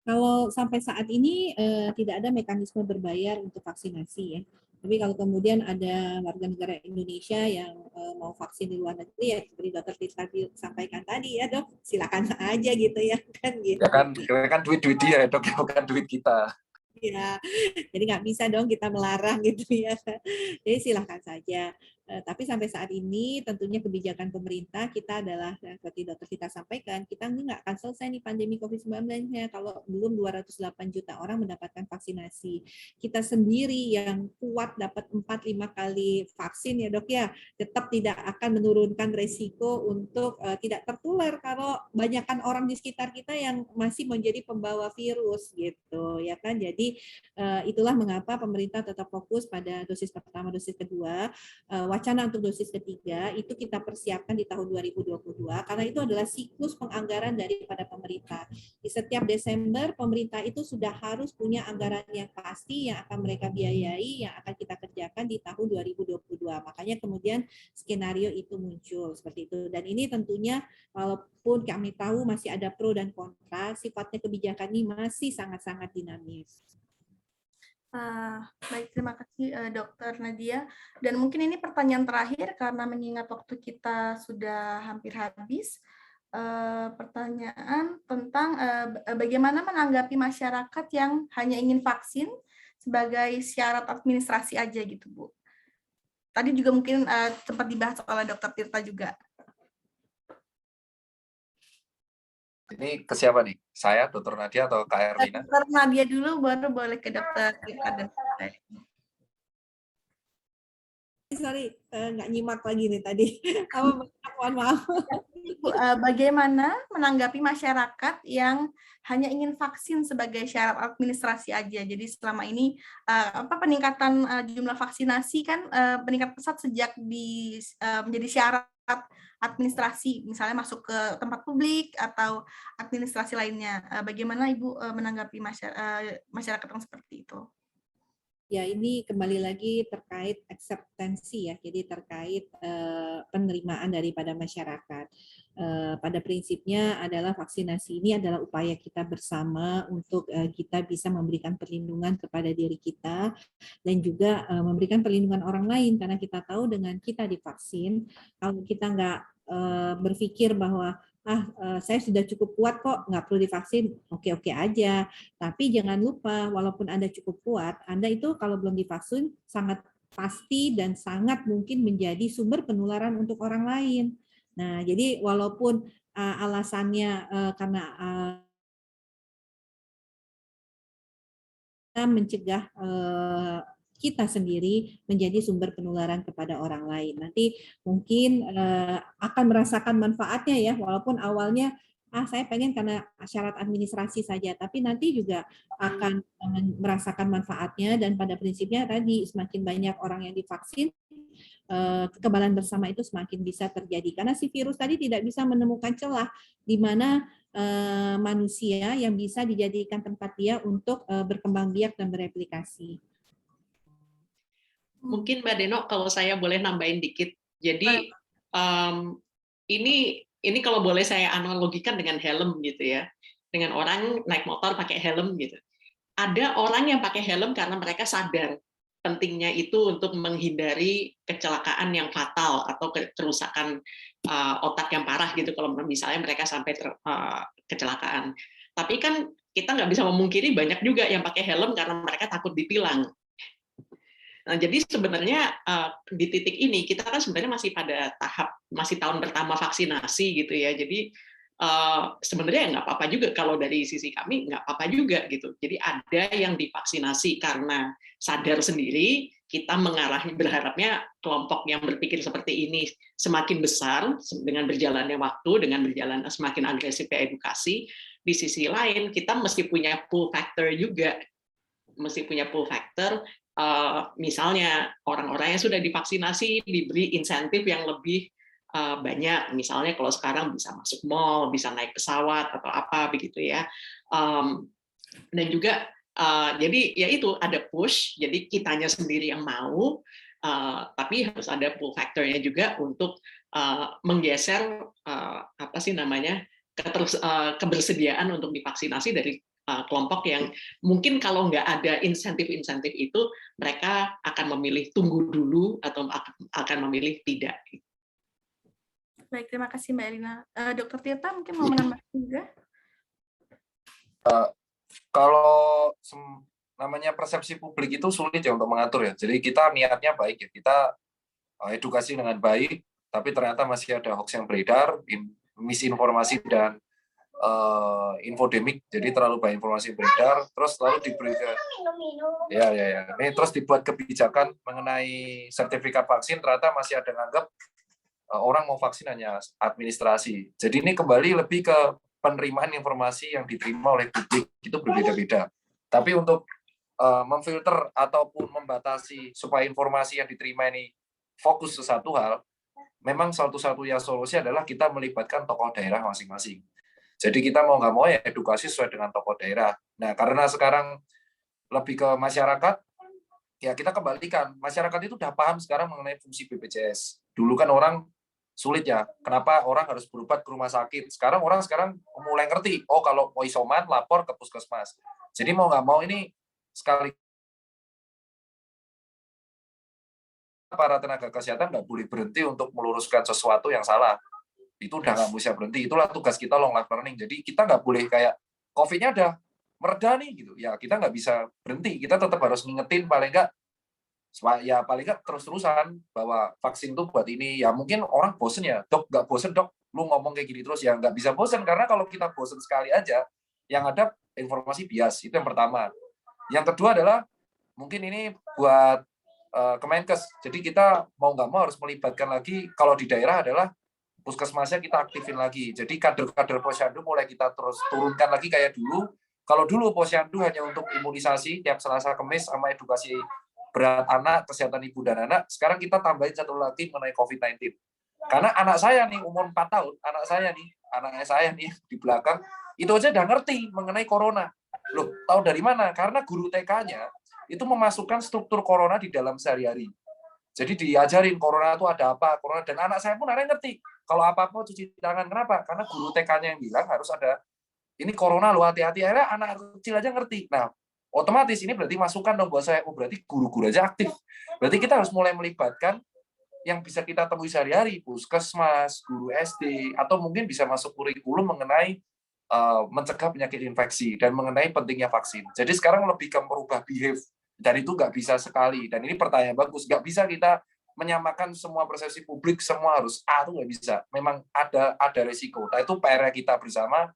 Kalau sampai saat ini tidak ada mekanisme berbayar untuk vaksinasi ya. Tapi kalau kemudian ada warga negara Indonesia yang mau vaksin di luar negeri, ya seperti Dokter Tita sampaikan tadi ya Dok, silakan aja gitu ya kan gitu. Ya kan duit dia ya Dok, bukan duit kita. Ya, jadi nggak bisa dong kita melarang gitu ya. Jadi silahkan saja. Tapi sampai saat ini tentunya kebijakan pemerintah kita adalah seperti Dokter Tita sampaikan, kita ini nggak akan selesai nih pandemi COVID-19-nya kalau belum 208 juta orang mendapatkan vaksinasi. Kita sendiri yang kuat dapat 4-5 kali vaksin ya Dok ya, tetap tidak akan menurunkan resiko untuk tidak tertular kalau banyakkan orang di sekitar kita yang masih menjadi pembawa virus gitu ya kan. Jadi itulah mengapa pemerintah tetap fokus pada dosis pertama, dosis kedua. Wacana untuk dosis ketiga itu kita persiapkan di tahun 2022 karena itu adalah siklus penganggaran daripada pemerintah. Di setiap Desember pemerintah itu sudah harus punya anggaran yang pasti yang akan mereka biayai, yang akan kita kerjakan di tahun 2022. Makanya kemudian skenario itu muncul seperti itu. Dan ini tentunya walaupun kami tahu masih ada pro dan kontra, sifatnya kebijakan ini masih sangat-sangat dinamis. Baik, terima kasih Dokter Nadia. Dan mungkin ini pertanyaan terakhir karena mengingat waktu kita sudah hampir habis. pertanyaan tentang bagaimana menanggapi masyarakat yang hanya ingin vaksin sebagai syarat administrasi aja gitu, Bu. Tadi juga mungkin sempat dibahas oleh Dr. Tirta juga. Ini ke siapa nih? Saya, Dr. Nadia, atau Kak Erlina? Dr. Nadia dulu, baru boleh ke Dr. Tirta dan saya. Sorry, nggak nyimak lagi nih tadi. Mohon maaf. Ibu, bagaimana menanggapi masyarakat yang hanya ingin vaksin sebagai syarat administrasi aja? Jadi selama ini peningkatan jumlah vaksinasi kan meningkat pesat sejak menjadi syarat administrasi, misalnya masuk ke tempat publik atau administrasi lainnya. Bagaimana Ibu menanggapi masyarakat yang seperti itu? Ya, ini kembali lagi terkait akseptansi ya, jadi terkait penerimaan daripada masyarakat. Pada prinsipnya adalah vaksinasi ini adalah upaya kita bersama untuk kita bisa memberikan perlindungan kepada diri kita dan juga memberikan perlindungan orang lain, karena kita tahu dengan kita divaksin, kalau kita nggak berpikir bahwa saya sudah cukup kuat kok, nggak perlu divaksin, oke-oke aja. Tapi jangan lupa, walaupun Anda cukup kuat, Anda itu kalau belum divaksin sangat pasti dan sangat mungkin menjadi sumber penularan untuk orang lain. Nah, jadi walaupun alasannya karena mencegah kita sendiri menjadi sumber penularan kepada orang lain. Nanti mungkin akan merasakan manfaatnya ya, walaupun awalnya saya pengen karena syarat administrasi saja, tapi nanti juga akan merasakan manfaatnya, dan pada prinsipnya tadi semakin banyak orang yang divaksin, kekebalan bersama itu semakin bisa terjadi. Karena si virus tadi tidak bisa menemukan celah di mana manusia yang bisa dijadikan tempat dia untuk berkembang biak dan bereplikasi. Mungkin Mbak Deno, kalau saya boleh nambahin dikit. Jadi ini kalau boleh saya analogikan dengan helm gitu ya. Dengan orang naik motor pakai helm gitu. Ada orang yang pakai helm karena mereka sadar pentingnya itu untuk menghindari kecelakaan yang fatal atau kerusakan otak yang parah gitu kalau misalnya mereka sampai kecelakaan. Tapi kan kita nggak bisa memungkiri banyak juga yang pakai helm karena mereka takut ditilang. Nah, jadi sebenarnya di titik ini kita kan sebenarnya masih pada masih tahun pertama vaksinasi gitu ya. Jadi sebenarnya nggak apa-apa juga kalau dari sisi kami nggak apa-apa juga gitu. Jadi ada yang divaksinasi karena sadar sendiri, kita berharapnya kelompok yang berpikir seperti ini semakin besar dengan berjalannya waktu, dengan berjalan semakin agresifnya edukasi. Di sisi lain kita mesti punya pull factor juga, misalnya orang-orang yang sudah divaksinasi diberi insentif yang lebih banyak, misalnya kalau sekarang bisa masuk mall, bisa naik pesawat atau apa begitu ya, dan juga jadi ya itu ada push, jadi kitanya sendiri yang mau, tapi harus ada pull factor-nya juga untuk menggeser kebersediaan untuk divaksinasi dari kelompok yang mungkin kalau nggak ada insentif-insentif itu, mereka akan memilih tunggu dulu atau akan memilih tidak. Baik, terima kasih Mbak Elina. Dr. Tirta mungkin mau menambah juga? Kalau namanya persepsi publik itu sulit ya untuk mengatur ya. Jadi kita niatnya baik ya, kita edukasi dengan baik, tapi ternyata masih ada hoax yang beredar, misinformasi dan infodemik, jadi terlalu banyak informasi beredar, terus lalu diberikan ini terus dibuat kebijakan mengenai sertifikat vaksin, ternyata masih ada yang anggap orang mau vaksin hanya administrasi. Jadi ini kembali lebih ke penerimaan informasi yang diterima oleh publik itu berbeda-beda. Tapi untuk memfilter ataupun membatasi supaya informasi yang diterima ini fokus ke satu hal, memang satu-satunya solusi adalah kita melibatkan tokoh daerah masing-masing. Jadi kita mau nggak mau ya edukasi sesuai dengan tokoh daerah. Nah, karena sekarang lebih ke masyarakat, ya kita kembalikan. Masyarakat itu udah paham sekarang mengenai fungsi BPJS. Dulu kan orang sulit ya, kenapa orang harus berobat ke rumah sakit. Sekarang orang mulai ngerti, oh kalau mau isoman, lapor ke puskesmas. Jadi mau nggak mau ini sekali para tenaga kesehatan nggak boleh berhenti untuk meluruskan sesuatu yang salah. Itu udah nggak bisa berhenti. Itulah tugas kita long life learning. Jadi kita nggak boleh kayak COVID-nya udah mereda nih gitu. Ya kita nggak bisa berhenti. Kita tetap harus ngingetin paling nggak terus-terusan bahwa vaksin itu buat ini. Ya mungkin orang bosen ya, dok nggak bosen dok, lu ngomong kayak gini terus, ya nggak bisa bosen, karena kalau kita bosen sekali aja, yang ada informasi bias. Itu yang pertama. Yang kedua adalah mungkin ini buat Kemenkes. Jadi kita mau nggak mau harus melibatkan lagi, kalau di daerah adalah puskesmasnya kita aktifin lagi. Jadi kader-kader posyandu mulai kita terus turunkan lagi kayak dulu. Kalau dulu posyandu hanya untuk imunisasi tiap Selasa Kamis sama edukasi berat anak, kesehatan ibu dan anak, sekarang kita tambahin satu lagi mengenai COVID-19. Karena anak saya nih umur 4 tahun, anaknya saya nih di belakang, itu aja udah ngerti mengenai corona. Loh, tahu dari mana? Karena guru TK-nya itu memasukkan struktur corona di dalam sehari-hari. Jadi diajarin corona itu ada apa, corona, dan anak saya pun akhirnya ngerti. Kalau apa-apa cuci tangan, kenapa? Karena guru TK-nya yang bilang harus ada, ini corona loh, hati-hati. Akhirnya anak kecil aja ngerti. Nah, otomatis ini berarti masukan dong buat saya, berarti guru-guru aja aktif. Berarti kita harus mulai melibatkan yang bisa kita temui sehari-hari, puskesmas, guru SD, atau mungkin bisa masuk kurikulum mengenai mencegah penyakit infeksi dan mengenai pentingnya vaksin. Jadi sekarang lebih ke merubah behave, dan itu nggak bisa sekali. Dan ini pertanyaan bagus, nggak bisa kita menyamakan semua persepsi publik, semua harus A, itu nggak bisa. Memang ada resiko. Nah itu PR kita bersama,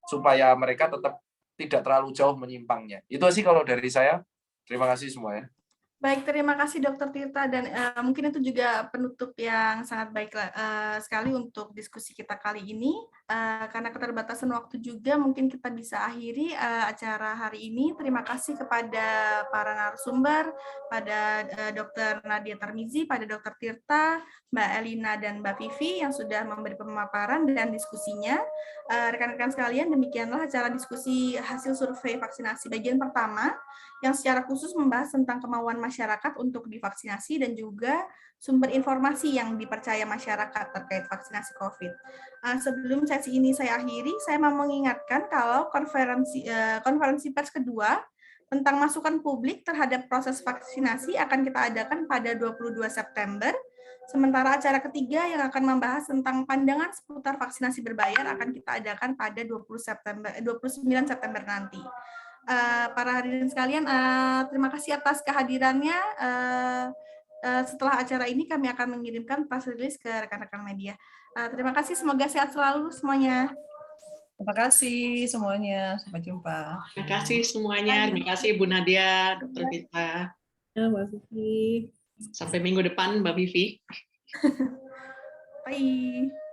supaya mereka tetap tidak terlalu jauh menyimpangnya. Itu sih kalau dari saya. Terima kasih semuanya. Baik, terima kasih Dr. Tirta, dan mungkin itu juga penutup yang sangat baik sekali untuk diskusi kita kali ini. Karena keterbatasan waktu juga, mungkin kita bisa akhiri acara hari ini. Terima kasih kepada para narasumber, pada Dr. Nadia Tarmizi, pada Dr. Tirta, Mbak Elina, dan Mbak Vivi yang sudah memberi pemaparan dan diskusinya. Rekan-rekan sekalian, demikianlah acara diskusi hasil survei vaksinasi bagian pertama, yang secara khusus membahas tentang kemauan masyarakat untuk divaksinasi dan juga sumber informasi yang dipercaya masyarakat terkait vaksinasi COVID. Sebelum sesi ini saya akhiri, saya mau mengingatkan kalau konferensi pers kedua tentang masukan publik terhadap proses vaksinasi akan kita adakan pada 22 September, sementara acara ketiga yang akan membahas tentang pandangan seputar vaksinasi berbayar akan kita adakan pada 29 September nanti. Para hadirin sekalian, terima kasih atas kehadirannya. Setelah acara ini kami akan mengirimkan press release ke rekan-rekan media. Terima kasih, semoga sehat selalu semuanya. Terima kasih semuanya, sampai jumpa. Terima kasih semuanya. Terima kasih Bu Nadia, Dr. Tirta. Mbak Vivi. Sampai minggu depan, Mbak Vivi. Bye.